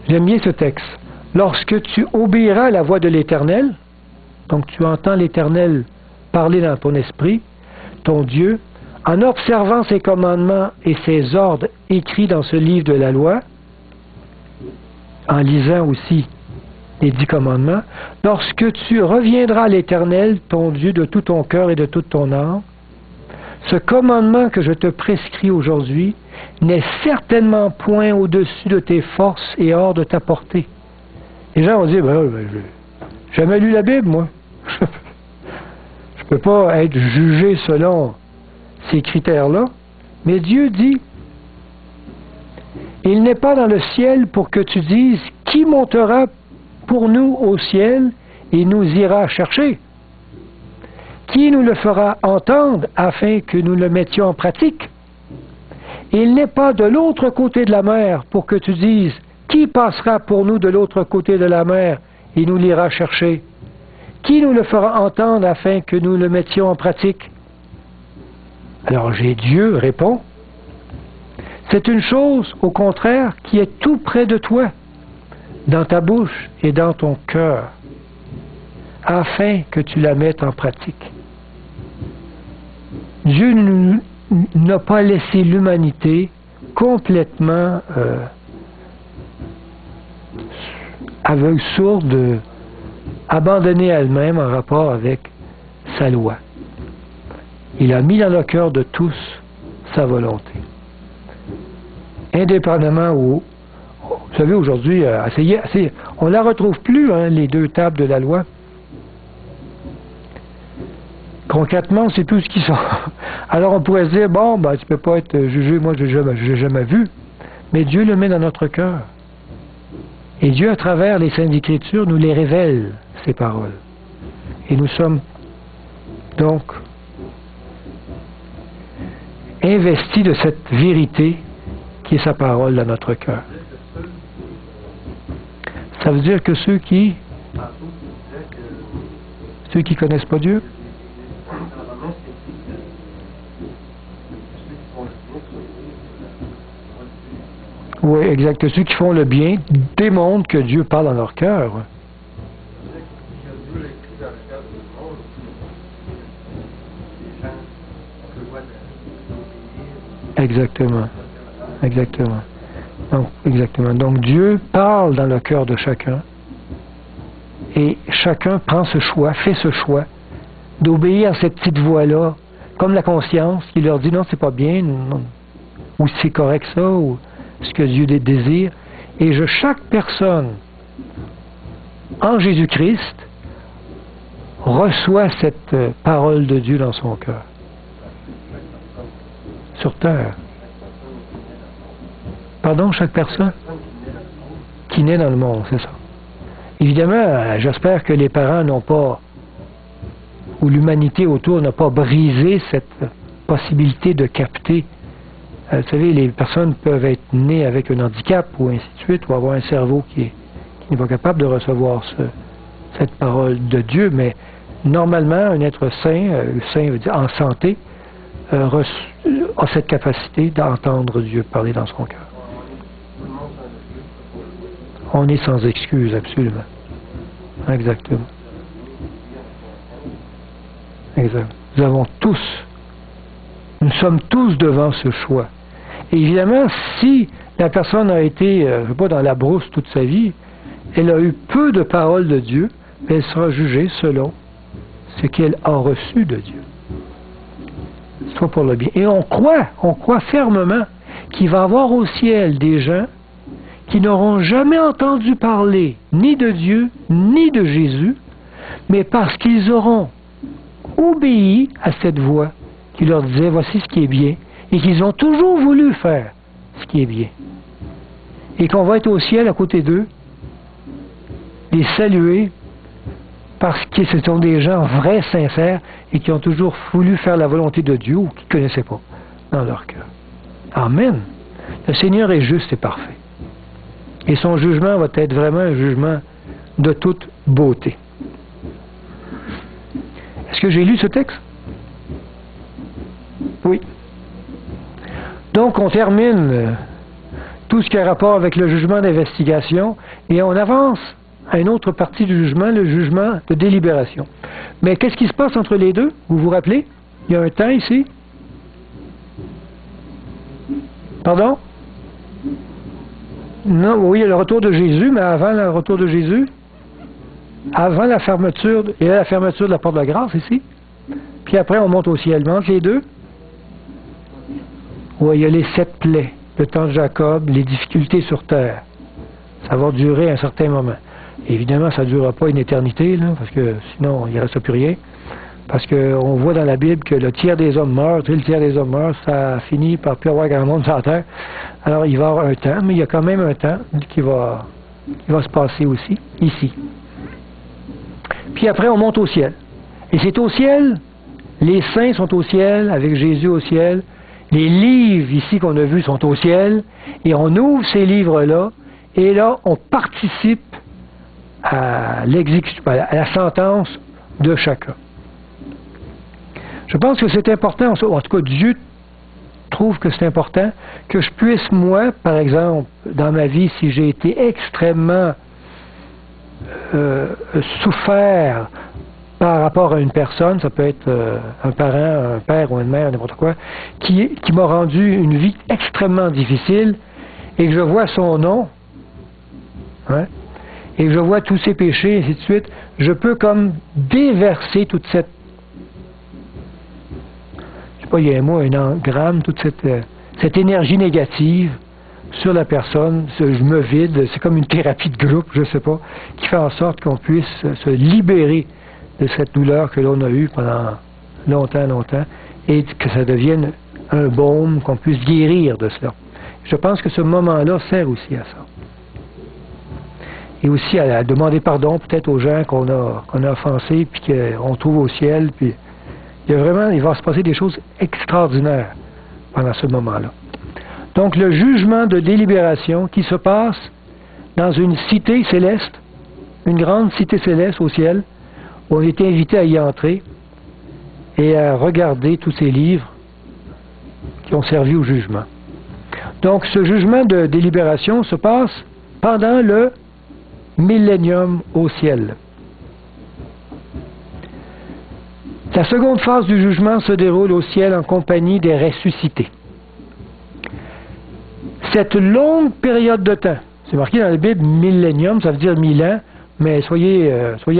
J'aime bien ce texte. Lorsque tu obéiras à la voix de l'Éternel, donc tu entends l'Éternel parler dans ton esprit, ton Dieu, en observant ses commandements et ses ordres écrits dans ce livre de la loi, en lisant aussi les 10 commandements, lorsque tu reviendras à l'Éternel, ton Dieu, de tout ton cœur et de toute ton âme, ce commandement que je te prescris aujourd'hui n'est certainement point au-dessus de tes forces et hors de ta portée. Les gens vont dire, j'ai jamais lu la Bible, moi. Je ne peux pas être jugé selon ces critères-là. Mais Dieu dit, il n'est pas dans le ciel pour que tu dises, qui montera pour nous au ciel, et nous ira chercher? Qui nous le fera entendre afin que nous le mettions en pratique? Il n'est pas de l'autre côté de la mer pour que tu dises, qui passera pour nous de l'autre côté de la mer et nous l'ira chercher? Qui nous le fera entendre afin que nous le mettions en pratique? Alors Dieu répond, c'est une chose, au contraire, qui est tout près de toi, dans ta bouche et dans ton cœur, afin que tu la mettes en pratique. Dieu n'a pas laissé l'humanité complètement aveugle, sourde, abandonnée à elle-même en rapport avec sa loi. Il a mis dans le cœur de tous sa volonté. Indépendamment où, vous savez, aujourd'hui, on ne la retrouve plus, hein, les deux tables de la loi. Concrètement, on ne sait plus ce qu'ils sont. Alors on pourrait se dire, bon, ben, tu ne peux pas être jugé, moi je n'ai jamais vu. Mais Dieu le met dans notre cœur. Et Dieu, à travers les Saintes Écritures, nous les révèle, ces paroles. Et nous sommes donc investis de cette vérité qui est sa parole dans notre cœur. Ça veut dire que ceux qui connaissent pas Dieu, oui, exact. Ceux qui font le bien démontrent que Dieu parle dans leur cœur. Exactement. Exactement. Donc Dieu parle dans le cœur de chacun. Et chacun prend ce choix, fait ce choix d'obéir à cette petite voix-là, comme la conscience qui leur dit non, c'est pas bien, non, ou c'est correct ça, ou ce que Dieu désire. Et chaque personne en Jésus-Christ reçoit cette parole de Dieu dans son cœur. Sur terre. Pardon, chaque personne qui naît dans le monde, c'est ça. Évidemment, j'espère que les parents n'ont pas, ou l'humanité autour n'a pas brisé cette possibilité de capter. Vous savez, les personnes peuvent être nées avec un handicap ou ainsi de suite, ou avoir un cerveau qui n'est pas capable de recevoir cette parole de Dieu, mais normalement, un être sain, sain veut dire en santé, a cette capacité d'entendre Dieu parler dans son cœur. On est sans excuse, absolument. Exactement. Exact. Nous sommes tous devant ce choix. Et évidemment, si la personne a été, je sais pas, dans la brousse toute sa vie, elle a eu peu de paroles de Dieu, mais elle sera jugée selon ce qu'elle a reçu de Dieu. Soit pour le bien. Et on croit fermement qu'il va y avoir au ciel des gens qui n'auront jamais entendu parler ni de Dieu, ni de Jésus, mais parce qu'ils auront obéi à cette voix qui leur disait voici ce qui est bien, et qu'ils ont toujours voulu faire ce qui est bien. Et qu'on va être au ciel à côté d'eux, les saluer, parce que ce sont des gens vrais, sincères, et qui ont toujours voulu faire la volonté de Dieu, ou qui ne connaissaient pas dans leur cœur. Amen. Le Seigneur est juste et parfait. Et son jugement va être vraiment un jugement de toute beauté. Est-ce que j'ai lu ce texte? Oui. Donc, on termine tout ce qui a rapport avec le jugement d'investigation et on avance à une autre partie du jugement, le jugement de délibération. Mais qu'est-ce qui se passe entre les deux? Vous vous rappelez? Il y a un temps ici? Pardon? Non, oui, il y a le retour de Jésus, mais avant le retour de Jésus, avant la fermeture, il y a la fermeture de la porte de la grâce ici, puis après on monte au ciel. Entre les deux, oui, il y a les 7 plaies, le temps de Jacob, les difficultés sur terre. Ça va durer un certain moment. Évidemment, ça ne durera pas une éternité, là, parce que sinon, il ne reste plus rien. Parce qu'on voit dans la Bible que le tiers des hommes meurt, le tiers des hommes meurt, ça finit par plus avoir grand monde sur la terre. Alors, il va y avoir un temps, mais il y a quand même un temps qui va se passer aussi, ici. Puis après, on monte au ciel. Et c'est au ciel, les saints sont au ciel, avec Jésus au ciel. Les livres ici qu'on a vus sont au ciel. Et on ouvre ces livres-là. Et là, on participe à la sentence de chacun. Je pense que c'est important, en tout cas Dieu trouve que c'est important, que je puisse, moi, par exemple, dans ma vie, si j'ai été extrêmement souffert par rapport à une personne, ça peut être un parent, un père ou une mère, n'importe quoi, qui m'a rendu une vie extrêmement difficile, et que je vois son nom, hein, et que je vois tous ses péchés, et ainsi de suite, je peux comme déverser toute cette, je sais pas, il y a un mot, un engramme, toute cette énergie négative sur la personne, je me vide, c'est comme une thérapie de groupe, je sais pas, qui fait en sorte qu'on puisse se libérer de cette douleur que l'on a eue pendant longtemps, et que ça devienne un baume, qu'on puisse guérir de cela. Je pense que ce moment-là sert aussi à ça. Et aussi à demander pardon peut-être aux gens qu'on a offensés, puis qu'on trouve au ciel, puis il va se passer des choses extraordinaires pendant ce moment-là. Donc le jugement de délibération qui se passe dans une cité céleste, une grande cité céleste au ciel, où on est invité à y entrer et à regarder tous ces livres qui ont servi au jugement. Donc ce jugement de délibération se passe pendant le millénium au ciel. La seconde phase du jugement se déroule au ciel en compagnie des ressuscités. Cette longue période de temps, c'est marqué dans la Bible millénium, ça veut dire 1000 ans, mais soyez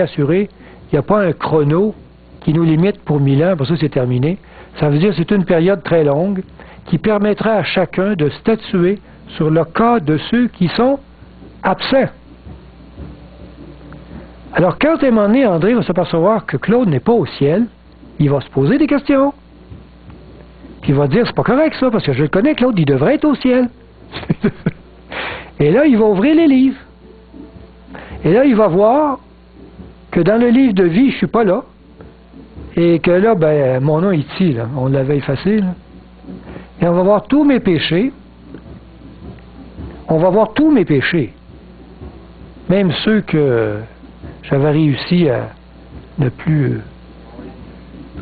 assurés, il n'y a pas un chrono qui nous limite pour 1000 ans, pour ça c'est terminé. Ça veut dire que c'est une période très longue qui permettra à chacun de statuer sur le cas de ceux qui sont absents. Alors quand à un moment donné, André va s'apercevoir que Claude n'est pas au ciel, il va se poser des questions. Puis il va dire, c'est pas correct ça, parce que je le connais, Claude, il devrait être au ciel. Et là, il va ouvrir les livres. Et là, il va voir que dans le livre de vie, je suis pas là. Et que là, ben, mon nom est ici, là. On l'avait effacé, là. Et on va voir tous mes péchés. On va voir tous mes péchés. Même ceux que j'avais réussi à ne plus...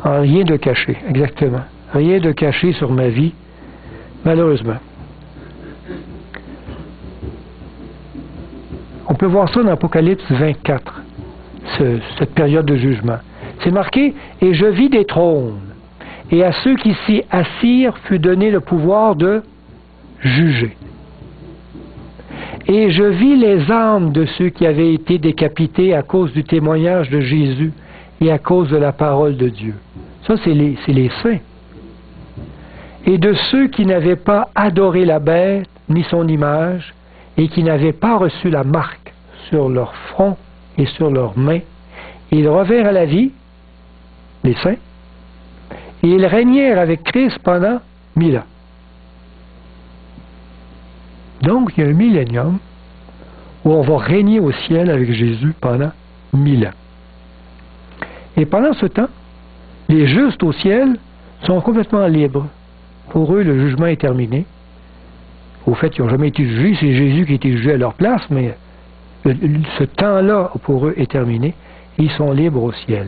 rien de caché, exactement. Rien de caché sur ma vie, malheureusement. On peut voir ça dans Apocalypse 24, cette période de jugement. C'est marqué « Et je vis des trônes, et à ceux qui s'y assirent fut donné le pouvoir de juger. Et je vis les âmes de ceux qui avaient été décapités à cause du témoignage de Jésus et à cause de la parole de Dieu. » Ça, c'est les saints. Et de ceux qui n'avaient pas adoré la bête, ni son image, et qui n'avaient pas reçu la marque sur leur front et sur leurs mains, ils revinrent à la vie, les saints, et ils régnèrent avec Christ pendant 1000 ans. Donc, il y a un millénium où on va régner au ciel avec Jésus pendant 1000 ans. Et pendant ce temps, les justes au ciel sont complètement libres. Pour eux, le jugement est terminé. Au fait, ils n'ont jamais été jugés, c'est Jésus qui a été jugé à leur place, mais ce temps-là, pour eux, est terminé. Ils sont libres au ciel.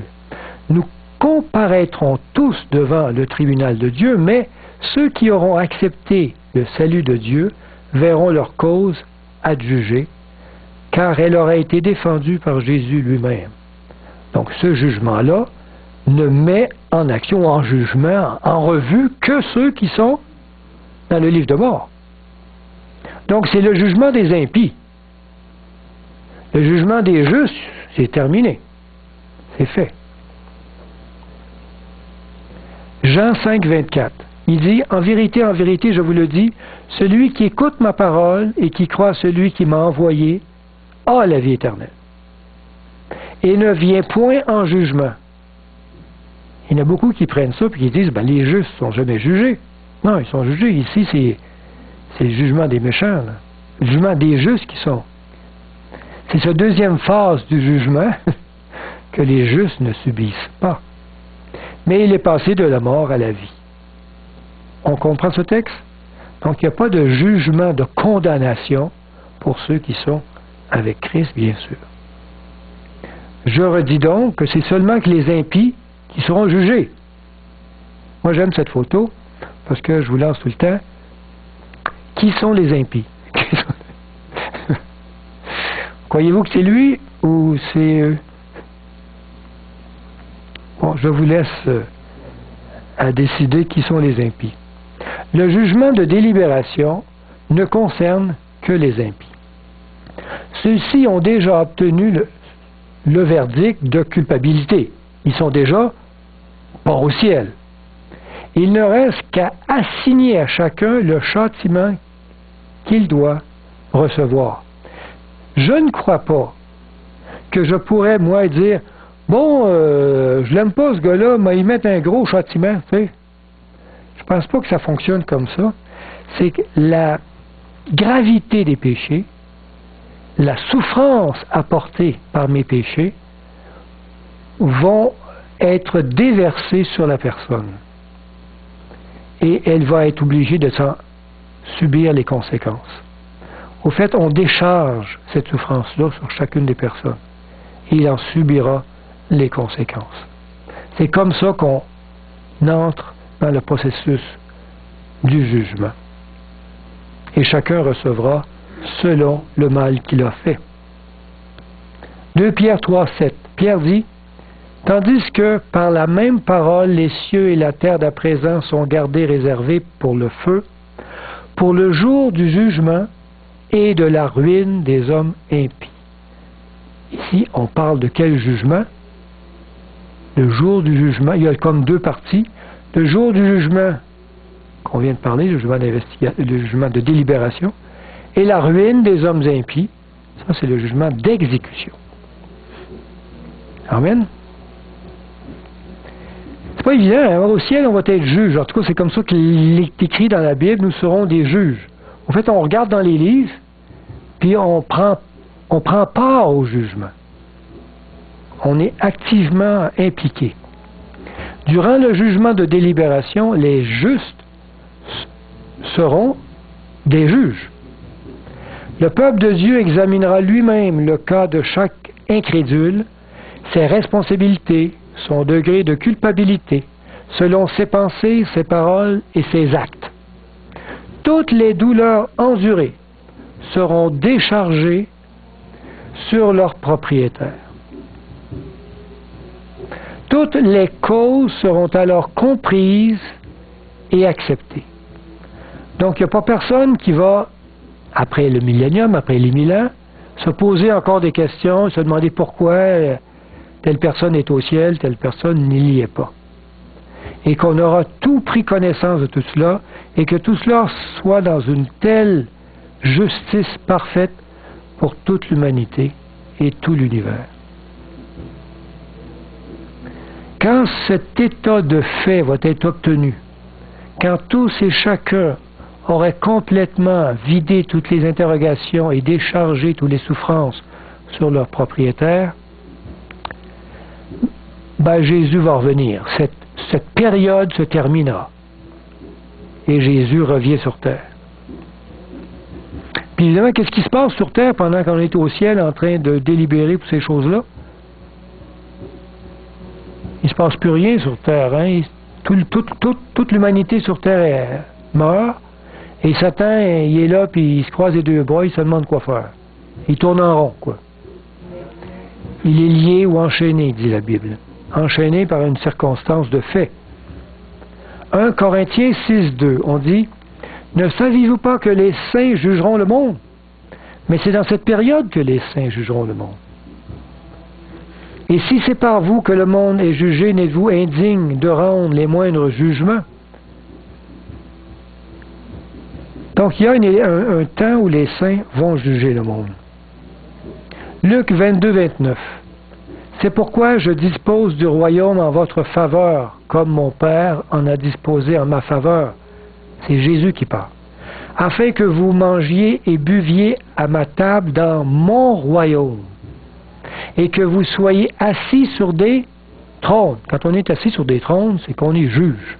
Nous comparaîtrons tous devant le tribunal de Dieu, mais ceux qui auront accepté le salut de Dieu verront leur cause adjugée, car elle aura été défendue par Jésus lui-même. Donc ce jugement-là ne met en action, en jugement, en revue que ceux qui sont dans le livre de mort. Donc c'est le jugement des impies. Le jugement des justes, c'est terminé. C'est fait. Jean 5, 24. Il dit, en vérité, je vous le dis, celui qui écoute ma parole et qui croit à celui qui m'a envoyé a la vie éternelle. Et ne vient point en jugement. Il y en a beaucoup qui prennent ça et qui disent, ben, les justes ne sont jamais jugés. Non, ils sont jugés. Ici, c'est le jugement des méchants, là. Le jugement des justes qui sont. C'est cette deuxième phase du jugement que les justes ne subissent pas. Mais il est passé de la mort à la vie. On comprend ce texte? Donc il n'y a pas de jugement, de condamnation pour ceux qui sont avec Christ, bien sûr. Je redis donc que c'est seulement que les impies qui seront jugés. Moi j'aime cette photo parce que je vous lance tout le temps. Qui sont les impies? Croyez-vous que c'est lui ou c'est eux? Bon, je vous laisse à décider qui sont les impies. Le jugement de délibération ne concerne que les impies. Ceux-ci ont déjà obtenu le verdict de culpabilité. Ils sont déjà pas au ciel. Il ne reste qu'à assigner à chacun le châtiment qu'il doit recevoir. Je ne crois pas que je pourrais, moi, dire bon, je l'aime pas ce gars-là, mais il met un gros châtiment, tu sais. Je pense pas que ça fonctionne comme ça. C'est que la gravité des péchés, la souffrance apportée par mes péchés, vont être déversées sur la personne. Et elle va être obligée de s'en subir les conséquences. Au fait, on décharge cette souffrance-là sur chacune des personnes. Et il en subira les conséquences. C'est comme ça qu'on entre dans le processus du jugement. Et chacun recevra selon le mal qu'il a fait. 2 Pierre 3, 7. Pierre dit, « Tandis que par la même parole, les cieux et la terre d'à présent sont gardés réservés pour le feu, pour le jour du jugement et de la ruine des hommes impies. » Ici, on parle de quel jugement? Le jour du jugement, il y a comme deux parties. Le jour du jugement, qu'on vient de parler, le jugement de délibération, et la ruine des hommes impies, ça c'est le jugement d'exécution. Amen. C'est pas évident, hein? Au ciel on va être juge. En tout cas, c'est comme ça qu'il est écrit dans la Bible, nous serons des juges. En fait, on regarde dans les livres, puis on prend part au jugement. On est activement impliqué. Durant le jugement de délibération, les justes seront des juges. Le peuple de Dieu examinera lui-même le cas de chaque incrédule, ses responsabilités, son degré de culpabilité, selon ses pensées, ses paroles et ses actes. Toutes les douleurs endurées seront déchargées sur leur propriétaire. Toutes les causes seront alors comprises et acceptée. Donc, il n'y a pas personne qui va, après le millénium, après les 1000 ans, se poser encore des questions, se demander pourquoi telle personne est au ciel, telle personne n'y est pas. Et qu'on aura tout pris connaissance de tout cela, et que tout cela soit dans une telle justice parfaite pour toute l'humanité et tout l'univers. Quand cet état de fait va être obtenu, quand tous et chacun auraient complètement vidé toutes les interrogations et déchargé toutes les souffrances sur leur propriétaire, ben Jésus va revenir. Cette période se terminera. Et Jésus revient sur terre. Puis évidemment, qu'est-ce qui se passe sur terre pendant qu'on est au ciel en train de délibérer pour ces choses-là? Il ne se passe plus rien sur terre. Hein? Toute l'humanité sur terre meurt. Et Satan, il est là, puis il se croise les deux bras, il se demande quoi faire. Il tourne en rond, quoi. Il est lié ou enchaîné, dit la Bible. Enchaîné par une circonstance de fait. 1 Corinthiens 6.2, on dit, « Ne saviez-vous pas que les saints jugeront le monde? » Mais c'est dans cette période que les saints jugeront le monde. Et si c'est par vous que le monde est jugé, n'êtes-vous indigne de rendre les moindres jugements? Donc il y a un temps où les saints vont juger le monde. Luc 22-29. C'est pourquoi je dispose du royaume en votre faveur, comme mon Père en a disposé en ma faveur. C'est Jésus qui parle. Afin que vous mangiez et buviez à ma table dans mon royaume. et que vous soyez assis sur des trônes. Quand on est assis sur des trônes, c'est qu'on est juge.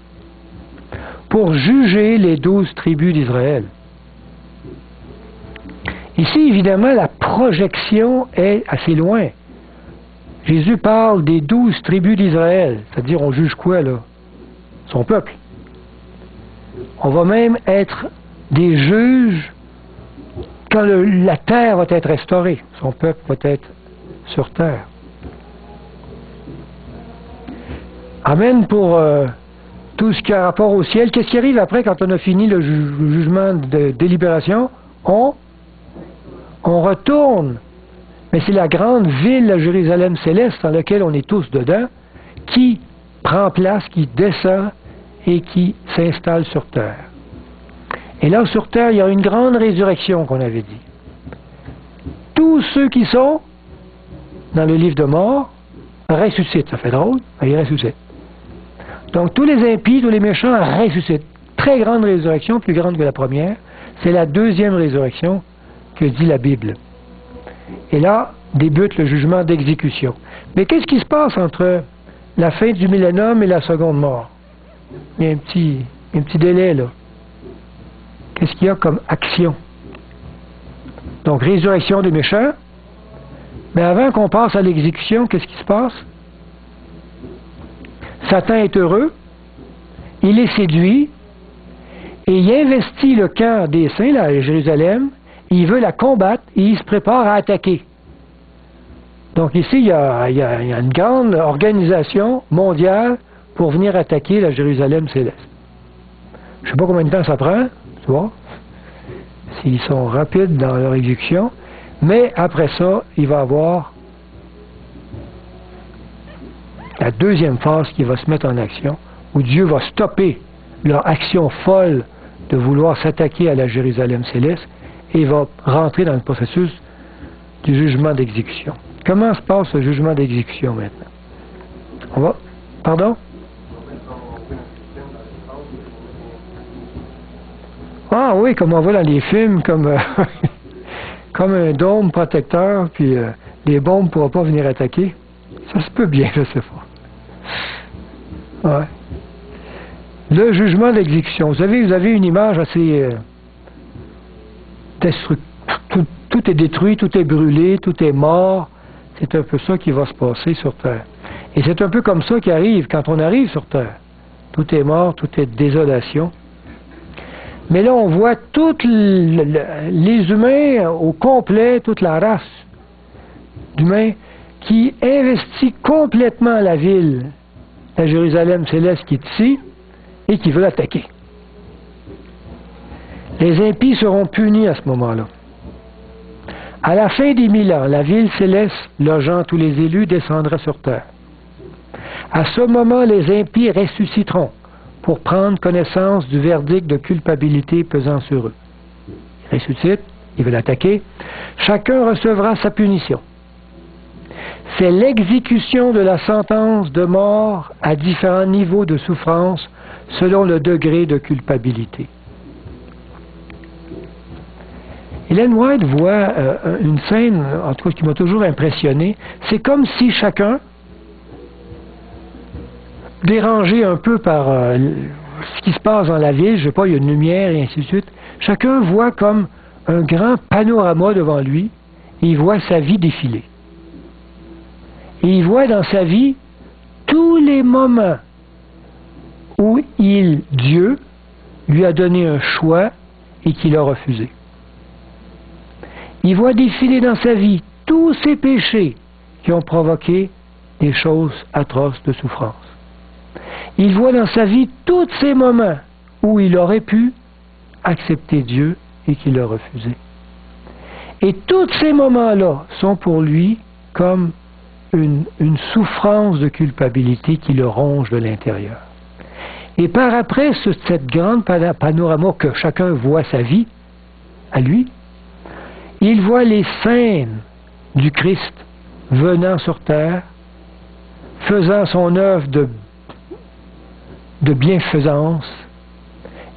Pour juger les 12 tribus d'Israël. Ici, évidemment, la projection est assez loin. Jésus parle des 12 tribus d'Israël. C'est-à-dire, on juge quoi, là? Son peuple. On va même être des juges quand la terre va être restaurée. Son peuple va être sur terre. Amen pour tout ce qui a rapport au ciel. Qu'est-ce qui arrive après quand on a fini le jugement de délibération? On retourne. Mais c'est la grande ville, la Jérusalem céleste, dans laquelle on est tous dedans, qui prend place, qui descend et qui s'installe sur terre. Et là, sur terre, il y a une grande résurrection qu'on avait dit. Tous ceux qui sont dans le livre de mort ressuscitent. Ça fait drôle, mais ils ressuscitent. Donc, tous les impies, tous les méchants ressuscitent. Très grande résurrection, plus grande que la première. C'est la deuxième résurrection que dit la Bible. Et là, débute le jugement d'exécution. Mais qu'est-ce qui se passe entre la fin du millénium et la seconde mort? Il y a un petit délai, là. Qu'est-ce qu'il y a comme action? Donc, résurrection des méchants. Mais avant qu'on passe à l'exécution, qu'est-ce qui se passe? Satan est heureux, il est séduit, et il investit le camp des saints, là, à Jérusalem, il veut la combattre, et il se prépare à attaquer. Donc ici, il y a une grande organisation mondiale pour venir attaquer la Jérusalem céleste. Je ne sais pas combien de temps ça prend, tu vois, s'ils sont rapides dans leur exécution, mais après ça, il va y avoir la deuxième phase qui va se mettre en action, où Dieu va stopper leur action folle de vouloir s'attaquer à la Jérusalem céleste et va rentrer dans le processus du jugement d'exécution. Comment se passe ce jugement d'exécution maintenant? On va? Pardon? Ah oui, comme on voit dans les films, comme un dôme protecteur, puis les bombes ne pourront pas venir attaquer. Ça se peut bien, je sais pas. Ouais. Le jugement d'exécution. Vous avez une image assez tout est détruit, tout est brûlé, tout est mort. C'est un peu ça qui va se passer sur Terre. Et c'est un peu comme ça qui arrive quand on arrive sur Terre. Tout est mort, tout est désolation. Mais là, on voit tous les humains au complet, toute la race d'humains qui investit complètement la ville, la Jérusalem céleste qui est ici, et qui veut l'attaquer. Les impies seront punis à ce moment-là. À la fin des 1000 ans, la ville céleste, logeant tous les élus, descendra sur terre. À ce moment, les impies ressusciteront pour prendre connaissance du verdict de culpabilité pesant sur eux. Ils ressuscitent, ils veulent attaquer. Chacun recevra sa punition. C'est l'exécution de la sentence de mort à différents niveaux de souffrance selon le degré de culpabilité. Ellen White voit une scène, en tout cas qui m'a toujours impressionné. C'est comme si chacun, dérangé un peu par ce qui se passe dans la ville, je ne sais pas, il y a une lumière et ainsi de suite, chacun voit comme un grand panorama devant lui et il voit sa vie défiler. Et il voit dans sa vie tous les moments où Dieu, lui a donné un choix et qu'il a refusé. Il voit défiler dans sa vie tous ses péchés qui ont provoqué des choses atroces de souffrance. Il voit dans sa vie tous ces moments où il aurait pu accepter Dieu et qu'il a refusé. Et tous ces moments-là sont pour lui comme une souffrance de culpabilité qui le ronge de l'intérieur. Et par après, cette grande panorama que chacun voit sa vie, à lui, il voit les scènes du Christ venant sur terre, faisant son œuvre de bienfaisance,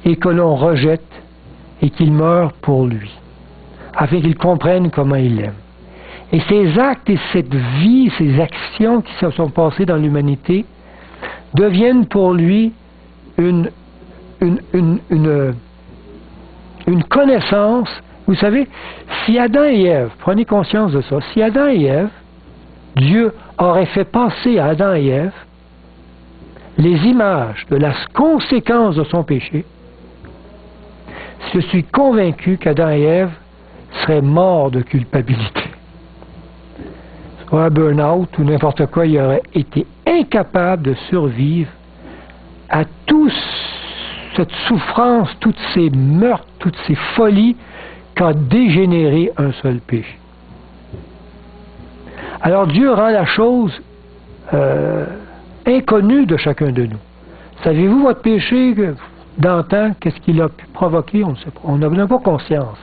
et que l'on rejette et qu'il meurt pour lui, afin qu'il comprenne comment il l'aime. Et ces actes et cette vie, ces actions qui se sont passées dans l'humanité, deviennent pour lui une connaissance. Vous savez, si Adam et Ève, prenez conscience de ça, si Adam et Ève, Dieu aurait fait passer à Adam et Ève les images de la conséquence de son péché, je suis convaincu qu'Adam et Ève seraient morts de culpabilité. Soit un burn-out ou n'importe quoi, il aurait été incapable de survivre à toute cette souffrance, toutes ces meurtres, toutes ces folies qu'a dégénéré un seul péché. Alors Dieu rend la chose inconnue de chacun de nous. Savez-vous votre péché d'antan, qu'est-ce qu'il a pu provoquer? On ne sait pas. On n'a pas conscience.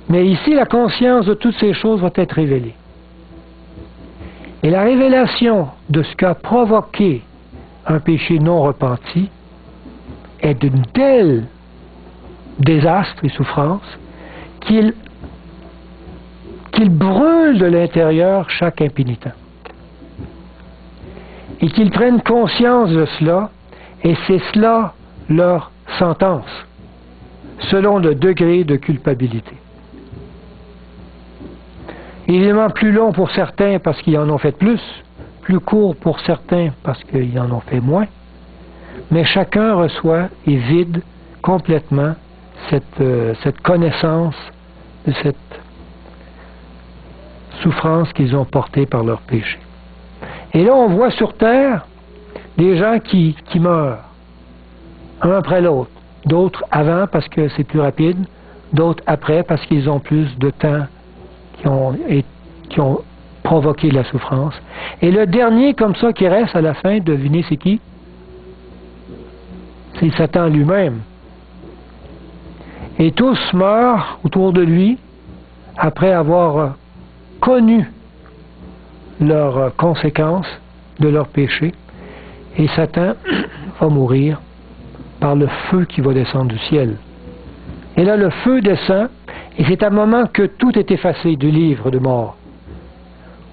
Mais ici, la conscience de toutes ces choses va être révélée. Et la révélation de ce qu'a provoqué un péché non repenti est d'une telle désastre et souffrance qu'il brûle de l'intérieur chaque impénitent. Et qu'ils prennent conscience de cela, et c'est cela leur sentence, selon le degré de culpabilité. Évidemment, plus long pour certains parce qu'ils en ont fait plus court pour certains parce qu'ils en ont fait moins, mais chacun reçoit et vide complètement cette connaissance de cette souffrance qu'ils ont portée par leur péché. Et là, on voit sur terre des gens qui meurent, un après l'autre, d'autres avant parce que c'est plus rapide, d'autres après parce qu'ils ont plus de temps qui ont provoqué la souffrance. Et le dernier comme ça qui reste à la fin, devinez c'est qui? C'est Satan lui-même. Et tous meurent autour de lui après avoir connu leurs conséquences de leur péché. Et Satan va mourir par le feu qui va descendre du ciel. Et là, le feu descend, et c'est à un moment que tout est effacé du livre de mort,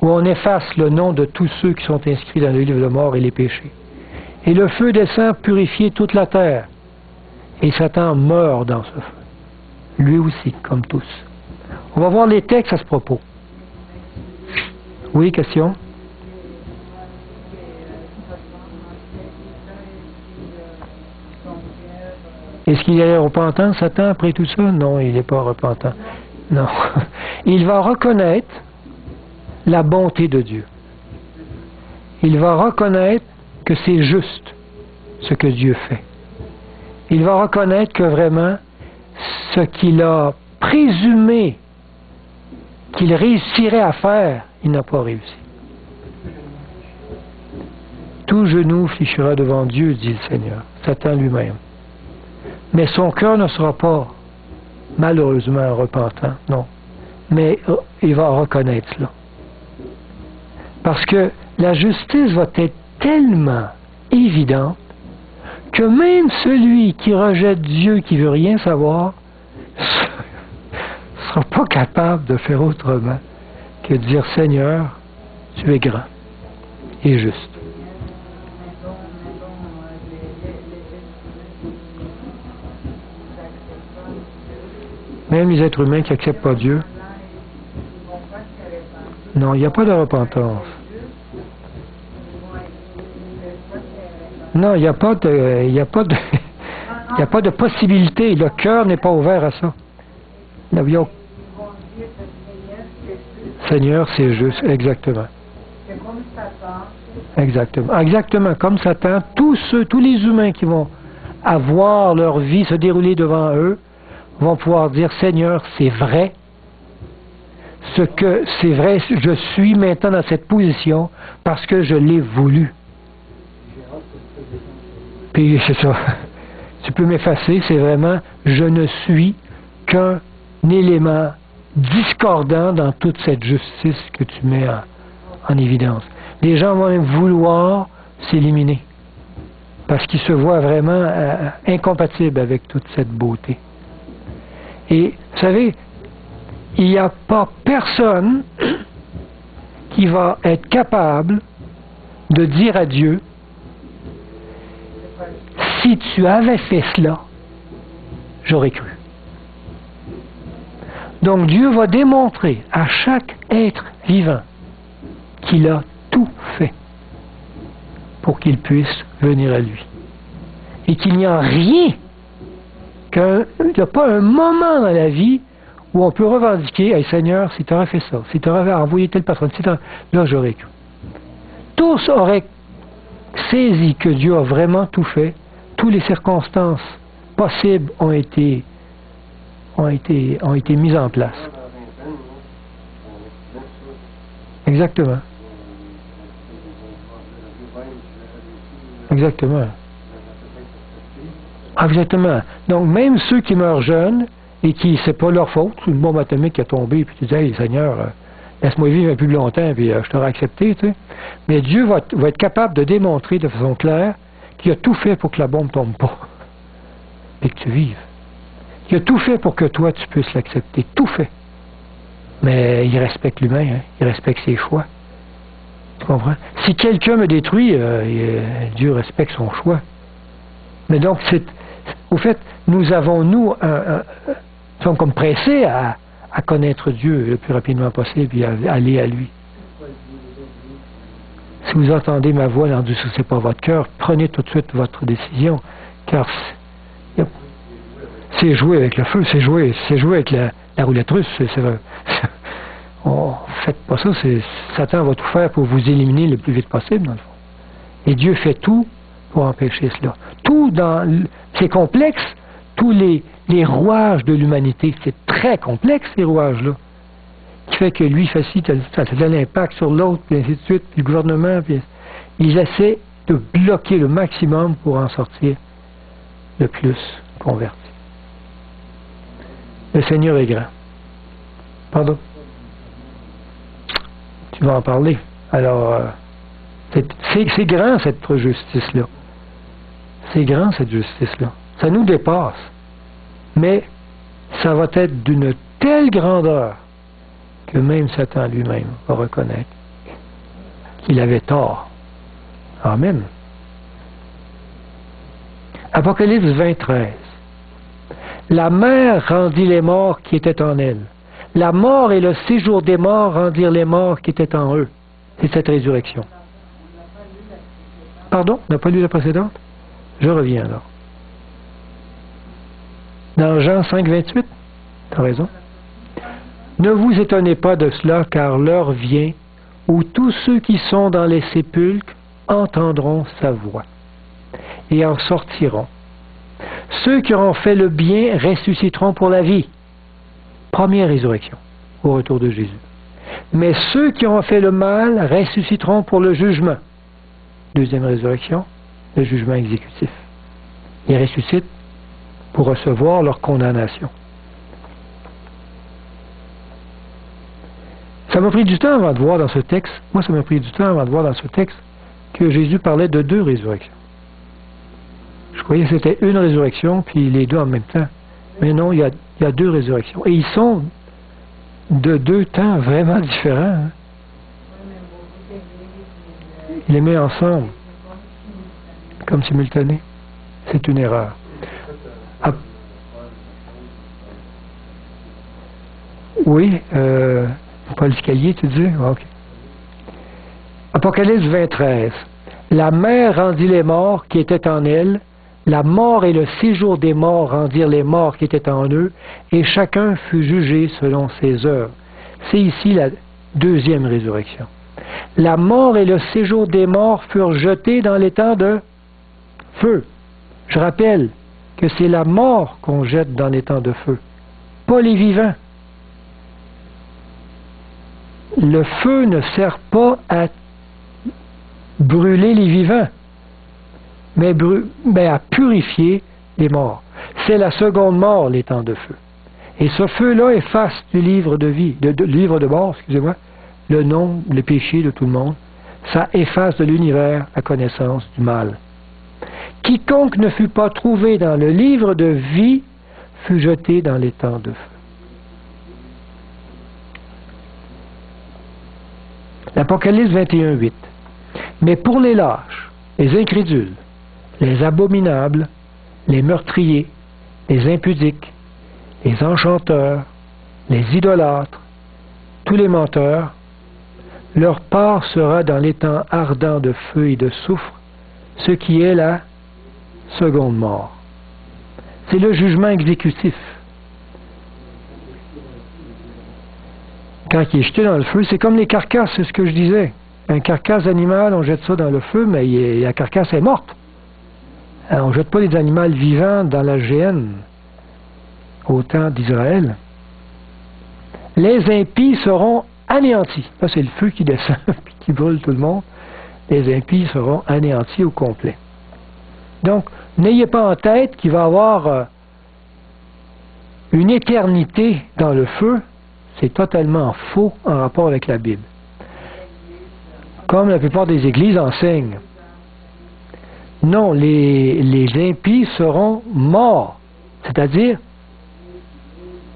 où on efface le nom de tous ceux qui sont inscrits dans le livre de mort et les péchés. Et le feu descend purifier toute la terre. Et Satan meurt dans ce feu. Lui aussi, comme tous. On va voir les textes à ce propos. Oui, question? Est-ce qu'il est repentant, Satan, après tout ça? Non, il n'est pas repentant. Non. Il va reconnaître la bonté de Dieu. Il va reconnaître que c'est juste ce que Dieu fait. Il va reconnaître que vraiment, ce qu'il a présumé qu'il réussirait à faire, il n'a pas réussi. Tout genou fléchira devant Dieu, dit le Seigneur, Satan lui-même. Mais son cœur ne sera pas malheureusement repentant, non. Mais il va reconnaître cela. Parce que la justice va être tellement évidente que même celui qui rejette Dieu, qui ne veut rien savoir, ne sera pas capable de faire autrement que de dire « Seigneur, tu es grand et juste ». Même les êtres humains qui n'acceptent pas Dieu. Non, il n'y a pas de repentance. Non, il n'y a pas de possibilité. Le cœur n'est pas ouvert à ça. Seigneur, c'est juste, exactement. Exactement. Exactement, comme Satan, tous les humains qui vont avoir leur vie se dérouler devant eux vont pouvoir dire, Seigneur, c'est vrai. C'est vrai, je suis maintenant dans cette position parce que je l'ai voulu. Puis c'est ça. Tu peux m'effacer, c'est vraiment, je ne suis qu'un élément discordant dans toute cette justice que tu mets en évidence. Les gens vont même vouloir s'éliminer parce qu'ils se voient vraiment incompatibles avec toute cette beauté. Et, vous savez, il n'y a pas personne qui va être capable de dire à Dieu, si tu avais fait cela, j'aurais cru. Donc Dieu va démontrer à chaque être vivant qu'il a tout fait pour qu'il puisse venir à lui. Et qu'il n'y a rien, qu'il n'y a pas un moment dans la vie où on peut revendiquer, hey Seigneur, si tu aurais fait ça, si tu aurais envoyé telle personne, là j'aurais cru. Tous auraient saisi que Dieu a vraiment tout fait, toutes les circonstances possibles ont été mises en place. Exactement. Exactement. Exactement. Donc, même ceux qui meurent jeunes et qui, c'est pas leur faute, une bombe atomique qui a tombé, puis tu dis, hey, Seigneur, laisse-moi vivre un peu plus longtemps, puis je t'aurais accepté, tu sais. Mais Dieu va être capable de démontrer de façon claire qu'il a tout fait pour que la bombe tombe pas, et que tu vives. Il a tout fait pour que toi, tu puisses l'accepter. Tout fait. Mais il respecte l'humain, hein? Il respecte ses choix. Tu comprends? Si quelqu'un me détruit, Dieu respecte son choix. Mais donc, au fait, nous sommes comme pressés à connaître Dieu le plus rapidement possible et à aller à lui. Si vous entendez ma voix, n'endurcissez pas votre cœur, prenez tout de suite votre décision, car c'est jouer avec le feu, c'est jouer avec la roulette russe. Faites pas ça, Satan va tout faire pour vous éliminer le plus vite possible, dans le fond. Et Dieu fait tout pour empêcher cela. C'est complexe, tous les rouages de l'humanité, c'est très complexe, ces rouages-là, qui fait que lui fait ci, ça a de l'impact sur l'autre, puis ainsi de suite, puis le gouvernement, puis ils essaient de bloquer le maximum pour en sortir le plus converti. Le Seigneur est grand. Pardon? Tu vas en parler. Alors, c'est grand, cette justice-là. C'est grand, cette justice-là. Ça nous dépasse. Mais ça va être d'une telle grandeur que même Satan lui-même va reconnaître qu'il avait tort. Amen. Apocalypse 20:13. La mer rendit les morts qui étaient en elle. La mort et le séjour des morts rendirent les morts qui étaient en eux. C'est cette résurrection. Pardon? On n'a pas lu la précédente? Je reviens alors. Dans Jean 5:28, tu as raison. Ne vous étonnez pas de cela, car l'heure vient où tous ceux qui sont dans les sépulcres entendront sa voix et en sortiront. Ceux qui auront fait le bien ressusciteront pour la vie. Première résurrection, au retour de Jésus. Mais ceux qui auront fait le mal ressusciteront pour le jugement. Deuxième résurrection, le jugement exécutif. Ils ressuscitent pour recevoir leur condamnation. Ça m'a pris du temps avant de voir dans ce texte, ça m'a pris du temps avant de voir dans ce texte que Jésus parlait de 2 résurrections. Je croyais que c'était une résurrection, puis les 2 en même temps. Mais non, il y a 2 résurrections. Et ils sont de 2 temps vraiment différents. Hein? Il les met ensemble, comme simultanés. C'est une erreur. Oui, Paul Scalier, tu dis? Ok. Apocalypse 20:13. La mer rendit les morts qui étaient en elle, la mort et le séjour des morts rendirent les morts qui étaient en eux, et chacun fut jugé selon ses œuvres. C'est ici la 2e résurrection. La mort et le séjour des morts furent jetés dans l'étang de feu. Je rappelle que c'est la mort qu'on jette dans l'étang de feu, pas les vivants. Le feu ne sert pas à brûler les vivants, mais à purifier les morts. C'est la seconde mort, l'étang de feu. Et ce feu-là efface du livre de vie, livre de mort, excusez-moi, le nom, le péché de tout le monde. Ça efface de l'univers la connaissance du mal. Quiconque ne fut pas trouvé dans le livre de vie fut jeté dans l'étang de feu. L'Apocalypse 21:8. Mais pour les lâches, les incrédules, les abominables, les meurtriers, les impudiques, les enchanteurs, les idolâtres, tous les menteurs, leur part sera dans l'étang ardent de feu et de soufre, ce qui est la seconde mort. C'est le jugement exécutif. Quand il est jeté dans le feu, c'est comme les carcasses, c'est ce que je disais. Un carcasse animal, on jette ça dans le feu, mais la carcasse est morte. Alors, on ne jette pas les animaux vivants dans la géhenne au temps d'Israël. Les impies seront anéantis. Là, c'est le feu qui descend et qui brûle tout le monde. Les impies seront anéantis au complet. Donc, n'ayez pas en tête qu'il va y avoir une éternité dans le feu. C'est totalement faux en rapport avec la Bible. Comme la plupart des églises enseignent. Non, les impies seront morts, c'est-à-dire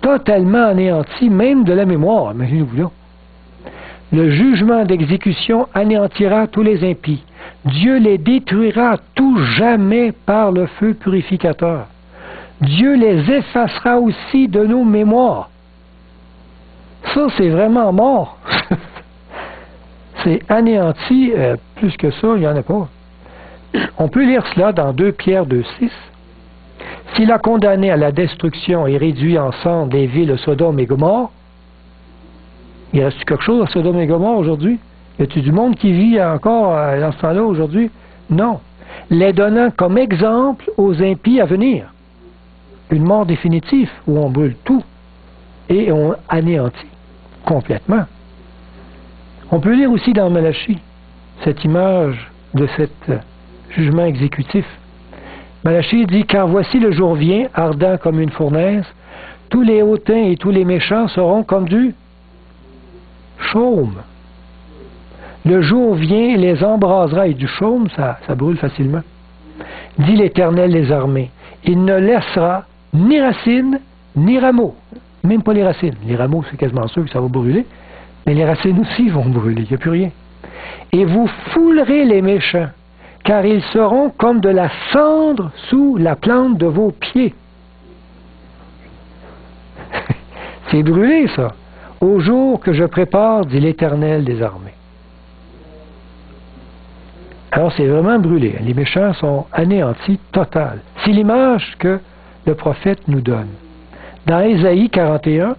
totalement anéantis, même de la mémoire, imaginez-vous là. Le jugement d'exécution anéantira tous les impies. Dieu les détruira tout jamais par le feu purificateur. Dieu les effacera aussi de nos mémoires. Ça, c'est vraiment mort. C'est anéanti, plus que ça, il n'y en a pas. On peut lire cela dans 2 Pierre 2,6. S'il a condamné à la destruction et réduit en cendres les villes de Sodome et Gomorrhe, il reste quelque chose à Sodome et Gomorrhe aujourd'hui? Y a-t-il du monde qui vit encore dans ce temps-là aujourd'hui? Non. Les donnant comme exemple aux impies à venir. Une mort définitive où on brûle tout et on anéantit complètement. On peut lire aussi dans Malachie cette image de cet jugement exécutif. Malachie dit « Car voici le jour vient, ardent comme une fournaise, tous les hautains et tous les méchants seront comme du chaume. Le jour vient, les embrasera, et du chaume, ça brûle facilement. Dit l'Éternel des armées, il ne laissera ni racines, ni rameaux. » Même pas les racines. Les rameaux, c'est quasiment sûr que ça va brûler. Mais les racines aussi vont brûler. Il n'y a plus rien. Et vous foulerez les méchants, car ils seront comme de la cendre sous la plante de vos pieds. C'est brûlé, ça. Au jour que je prépare, dit l'Éternel des armées. Alors, c'est vraiment brûlé. Les méchants sont anéantis total. C'est l'image que le prophète nous donne. Dans Ésaïe 41,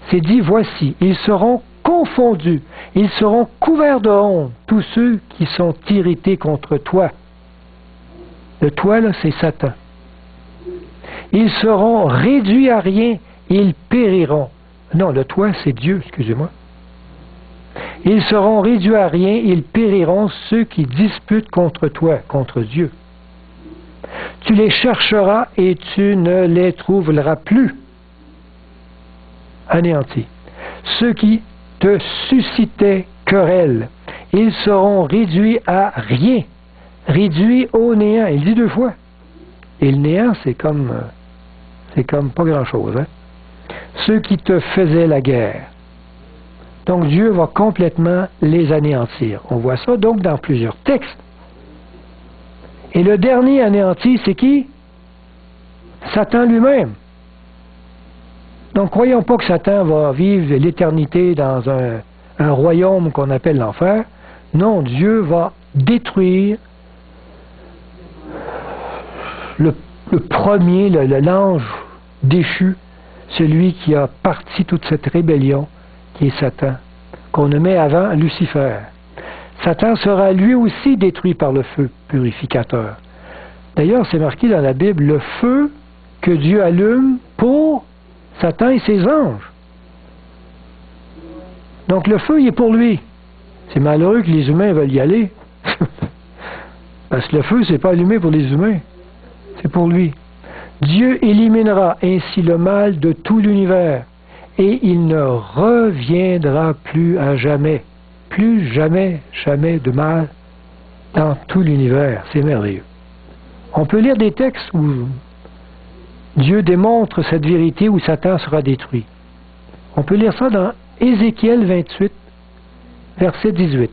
c'est dit, voici, ils seront confondus, ils seront couverts de honte, tous ceux qui sont irrités contre toi. Le toi, là, c'est Satan. Ils seront réduits à rien, ils périront. Non, le toi, c'est Dieu, excusez-moi. Ils seront réduits à rien, ils périront ceux qui disputent contre toi, contre Dieu. Tu les chercheras et tu ne les trouveras plus. Anéantis. Ceux qui te suscitaient querelle, ils seront réduits à rien, réduits au néant. Il dit 2 fois. Et le néant, c'est comme pas grand-chose. Hein? Ceux qui te faisaient la guerre. Donc Dieu va complètement les anéantir. On voit ça donc dans plusieurs textes. Et le dernier anéanti, c'est qui? Satan lui-même. Donc, croyons pas que Satan va vivre l'éternité dans un royaume qu'on appelle l'enfer. Non, Dieu va détruire le premier, l'ange déchu, celui qui a parti toute cette rébellion, qui est Satan, qu'on nommait avant Lucifer. Satan sera lui aussi détruit par le feu purificateur. D'ailleurs, c'est marqué dans la Bible, le feu que Dieu allume pour Satan et ses anges. Donc le feu, il est pour lui. C'est malheureux que les humains veulent y aller. Parce que le feu, c'est pas allumé pour les humains. C'est pour lui. Dieu éliminera ainsi le mal de tout l'univers et il ne reviendra plus à jamais. Plus jamais, jamais de mal dans tout l'univers. C'est merveilleux. On peut lire des textes où Dieu démontre cette vérité où Satan sera détruit. On peut lire ça dans Ézéchiel 28, verset 18.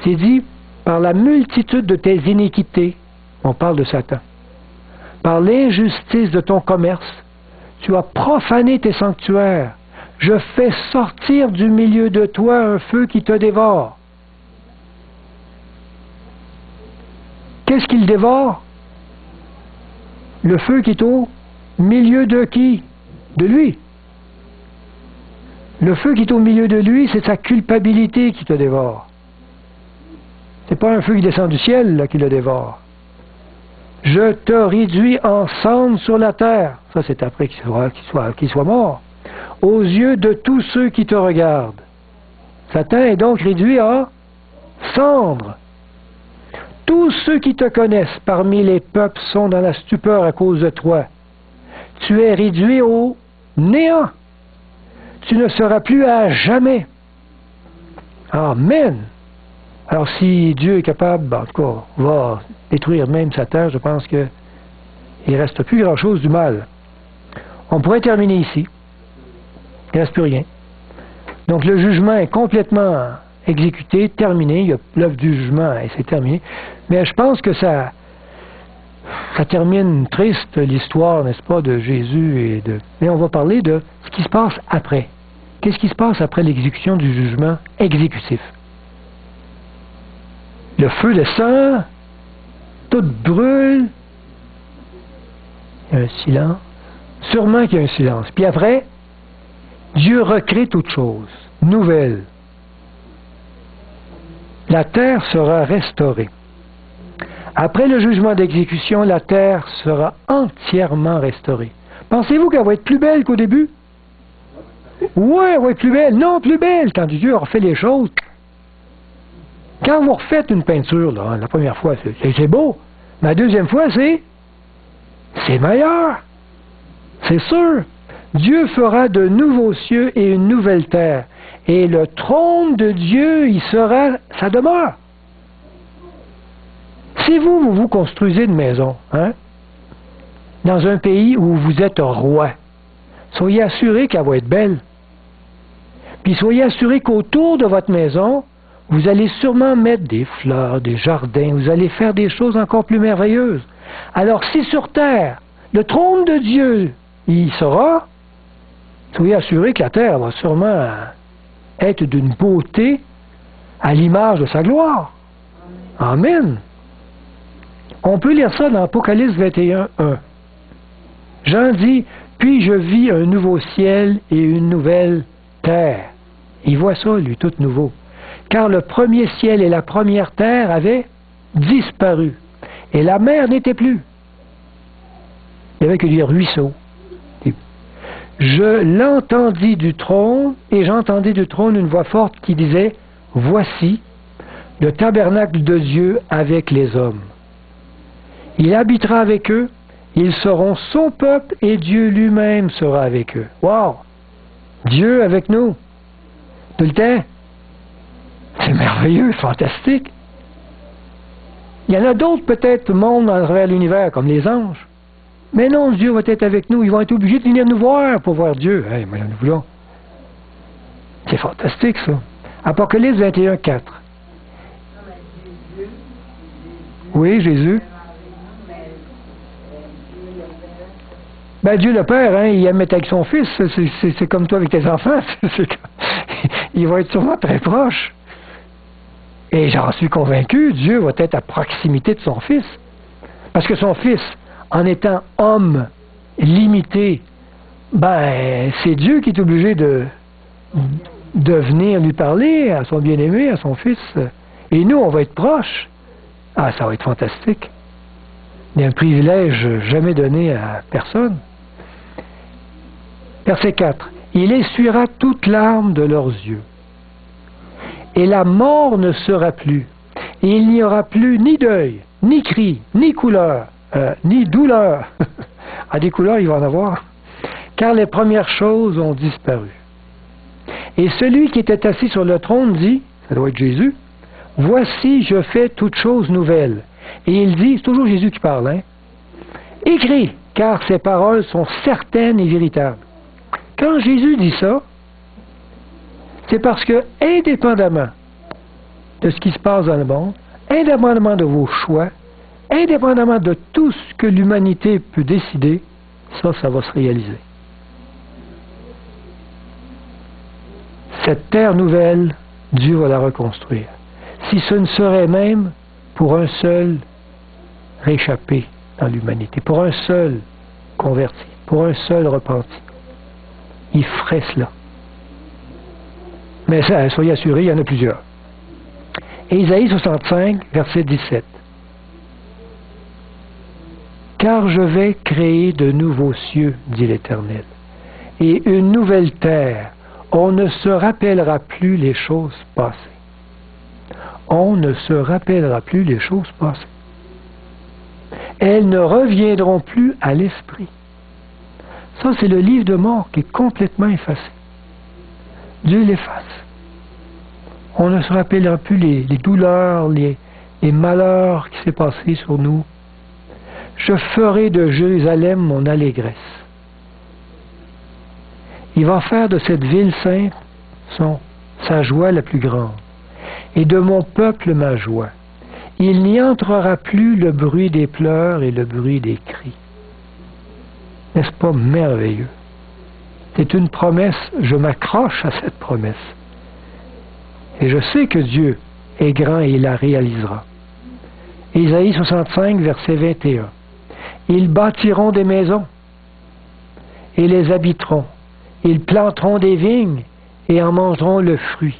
C'est dit, par la multitude de tes iniquités, on parle de Satan, par l'injustice de ton commerce, tu as profané tes sanctuaires. Je fais sortir du milieu de toi un feu qui te dévore. Qu'est-ce qu'il dévore? Le feu qui est au milieu de qui? De lui. Le feu qui est au milieu de lui, c'est sa culpabilité qui te dévore. C'est pas un feu qui descend du ciel là, qui le dévore. Je te réduis en cendres sur la terre. Ça, c'est après qu'il soit mort. Aux yeux de tous ceux qui te regardent. Satan est donc réduit en cendres. Tous ceux qui te connaissent parmi les peuples sont dans la stupeur à cause de toi. Tu es réduit au néant. Tu ne seras plus à jamais. Amen. Alors si Dieu est capable, en tout cas, va détruire même Satan, je pense qu'il ne reste plus grand-chose du mal. On pourrait terminer ici. Il ne reste plus rien. Donc le jugement est complètement exécuté, terminé. Il y a l'œuvre du jugement et c'est terminé. Mais je pense que ça termine triste l'histoire, n'est-ce pas, de Jésus mais on va parler de ce qui se passe après. Qu'est-ce qui se passe après l'exécution du jugement exécutif? Le feu descend, tout brûle, il y a un silence. Sûrement qu'il y a un silence. Puis après, Dieu recrée toute chose, nouvelle. La terre sera restaurée. Après le jugement d'exécution, la terre sera entièrement restaurée. Pensez-vous qu'elle va être plus belle qu'au début? Oui, elle va être plus belle. Non, plus belle, quand Dieu a refait les choses. Quand vous refaites une peinture, là, la première fois, c'est beau. Mais la deuxième fois, c'est meilleur. C'est sûr. Dieu fera de nouveaux cieux et une nouvelle terre. Et le trône de Dieu, il sera sa demeure. Si vous construisez une maison, hein, dans un pays où vous êtes roi, soyez assurés qu'elle va être belle. Puis soyez assurés qu'autour de votre maison, vous allez sûrement mettre des fleurs, des jardins, vous allez faire des choses encore plus merveilleuses. Alors si sur terre, le trône de Dieu, il sera, soyez assurés que la terre va sûrement être d'une beauté à l'image de sa gloire. Amen. On peut lire ça dans Apocalypse 21, 1. Jean dit, « Puis je vis un nouveau ciel et une nouvelle terre. » Il voit ça, lui, tout nouveau. Car le premier ciel et la première terre avaient disparu. Et la mer n'était plus. Il n'y avait que des ruisseaux. Je l'entendis du trône, et j'entendis du trône une voix forte qui disait, « Voici le tabernacle de Dieu avec les hommes. Il habitera avec eux, ils seront son peuple, et Dieu lui-même sera avec eux. » Wow! Dieu avec nous. Tout le temps. C'est merveilleux, fantastique. Il y en a d'autres peut-être mondes à travers l'univers, comme les anges. Mais non, Dieu va être avec nous. Ils vont être obligés de venir nous voir pour voir Dieu. Hey, mais nous voulons. C'est fantastique, ça. Apocalypse 21, 4. Oui, Jésus. Ben, Dieu le Père, hein, il aime être avec son Fils. C'est comme toi avec tes enfants. Il va être sûrement très proche. Et j'en suis convaincu, Dieu va être à proximité de son Fils. Parce que son Fils, en étant homme limité, ben, c'est Dieu qui est obligé de venir lui parler à son bien-aimé, à son Fils. Et nous, on va être proches. Ah, ça va être fantastique. Il y a un privilège jamais donné à personne. Verset 4. Il essuiera toute larme de leurs yeux. Et la mort ne sera plus. Et il n'y aura plus ni deuil, ni cri, ni couleur, ni douleur. À des couleurs, il va en avoir. Car les premières choses ont disparu. Et celui qui était assis sur le trône dit, ça doit être Jésus, « Voici, je fais toutes choses nouvelles. » Et il dit, c'est toujours Jésus qui parle, hein, « Écris, car ces paroles sont certaines et véritables. » Quand Jésus dit ça, C'est parce que, indépendamment de ce qui se passe dans le monde, indépendamment de vos choix, indépendamment de tout ce que l'humanité peut décider, ça va se réaliser. Cette terre nouvelle, Dieu va la reconstruire. Si ce ne serait même pour un seul réchappé dans l'humanité, pour un seul converti, pour un seul repenti, il ferait cela. Mais ça, soyez assurés, il y en a plusieurs. Et Isaïe 65, verset 17. Car je vais créer de nouveaux cieux, dit l'Éternel, et une nouvelle terre. On ne se rappellera plus les choses passées. On ne se rappellera plus les choses passées. Elles ne reviendront plus à l'esprit. Ça, c'est le livre de mort qui est complètement effacé. Dieu l'efface. On ne se rappellera plus les douleurs, les malheurs qui s'est passé sur nous. Je ferai de Jérusalem mon allégresse. Il va faire de cette ville sainte sa joie la plus grande, et de mon peuple ma joie. Il n'y entrera plus le bruit des pleurs et le bruit des cris. N'est-ce pas merveilleux? C'est une promesse, je m'accroche à cette promesse. Et je sais que Dieu est grand et il la réalisera. Isaïe 65, verset 21. Ils bâtiront des maisons et les habiteront. Ils planteront des vignes et en mangeront le fruit.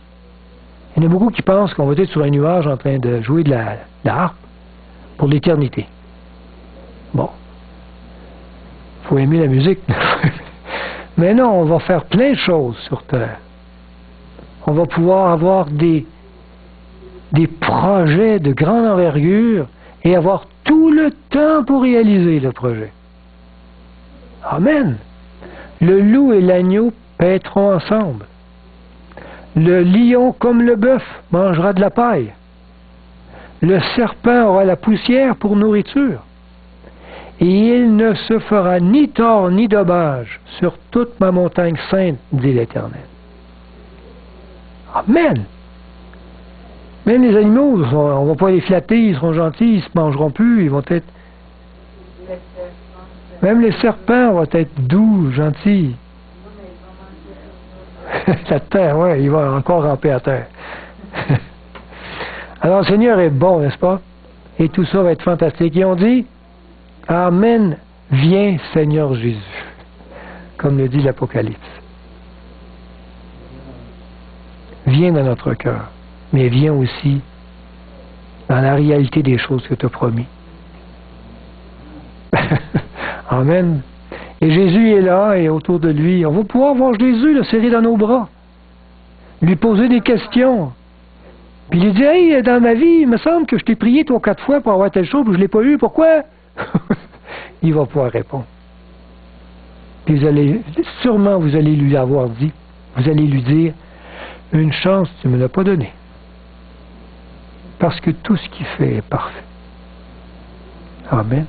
Il y en a beaucoup qui pensent qu'on va être sur un nuage en train de jouer de la harpe pour l'éternité. Bon. Il faut aimer la musique. Mais non, on va faire plein de choses sur Terre. On va pouvoir avoir des projets de grande envergure et avoir tout le temps pour réaliser le projet. Amen. Le loup et l'agneau paîtront ensemble. Le lion comme le bœuf mangera de la paille. Le serpent aura la poussière pour nourriture. Et il ne se fera ni tort ni dommage sur toute ma montagne sainte, dit l'Éternel. Amen. Même les animaux, on ne va pas les flatter, ils seront gentils, ils ne se mangeront plus, ils vont être... Même les serpents vont être doux, gentils. La terre, oui, il va encore ramper à terre. Alors le Seigneur est bon, n'est-ce pas? Et tout ça va être fantastique. Et on dit, Amen, viens Seigneur Jésus, comme le dit l'Apocalypse. Viens dans notre cœur, mais viens aussi dans la réalité des choses que tu as promis. Amen. Et Jésus est là et autour de lui. On va pouvoir voir Jésus le serrer dans nos bras, lui poser des questions. Puis il lui dit, hey, dans ma vie, il me semble que je t'ai prié 3 ou 4 fois pour avoir telle chose, puis je ne l'ai pas eu, pourquoi? Il va pouvoir répondre. Puis sûrement vous allez lui avoir dit, vous allez lui dire, une chance, tu ne me l'as pas donnée. Parce que tout ce qu'il fait est parfait. Amen.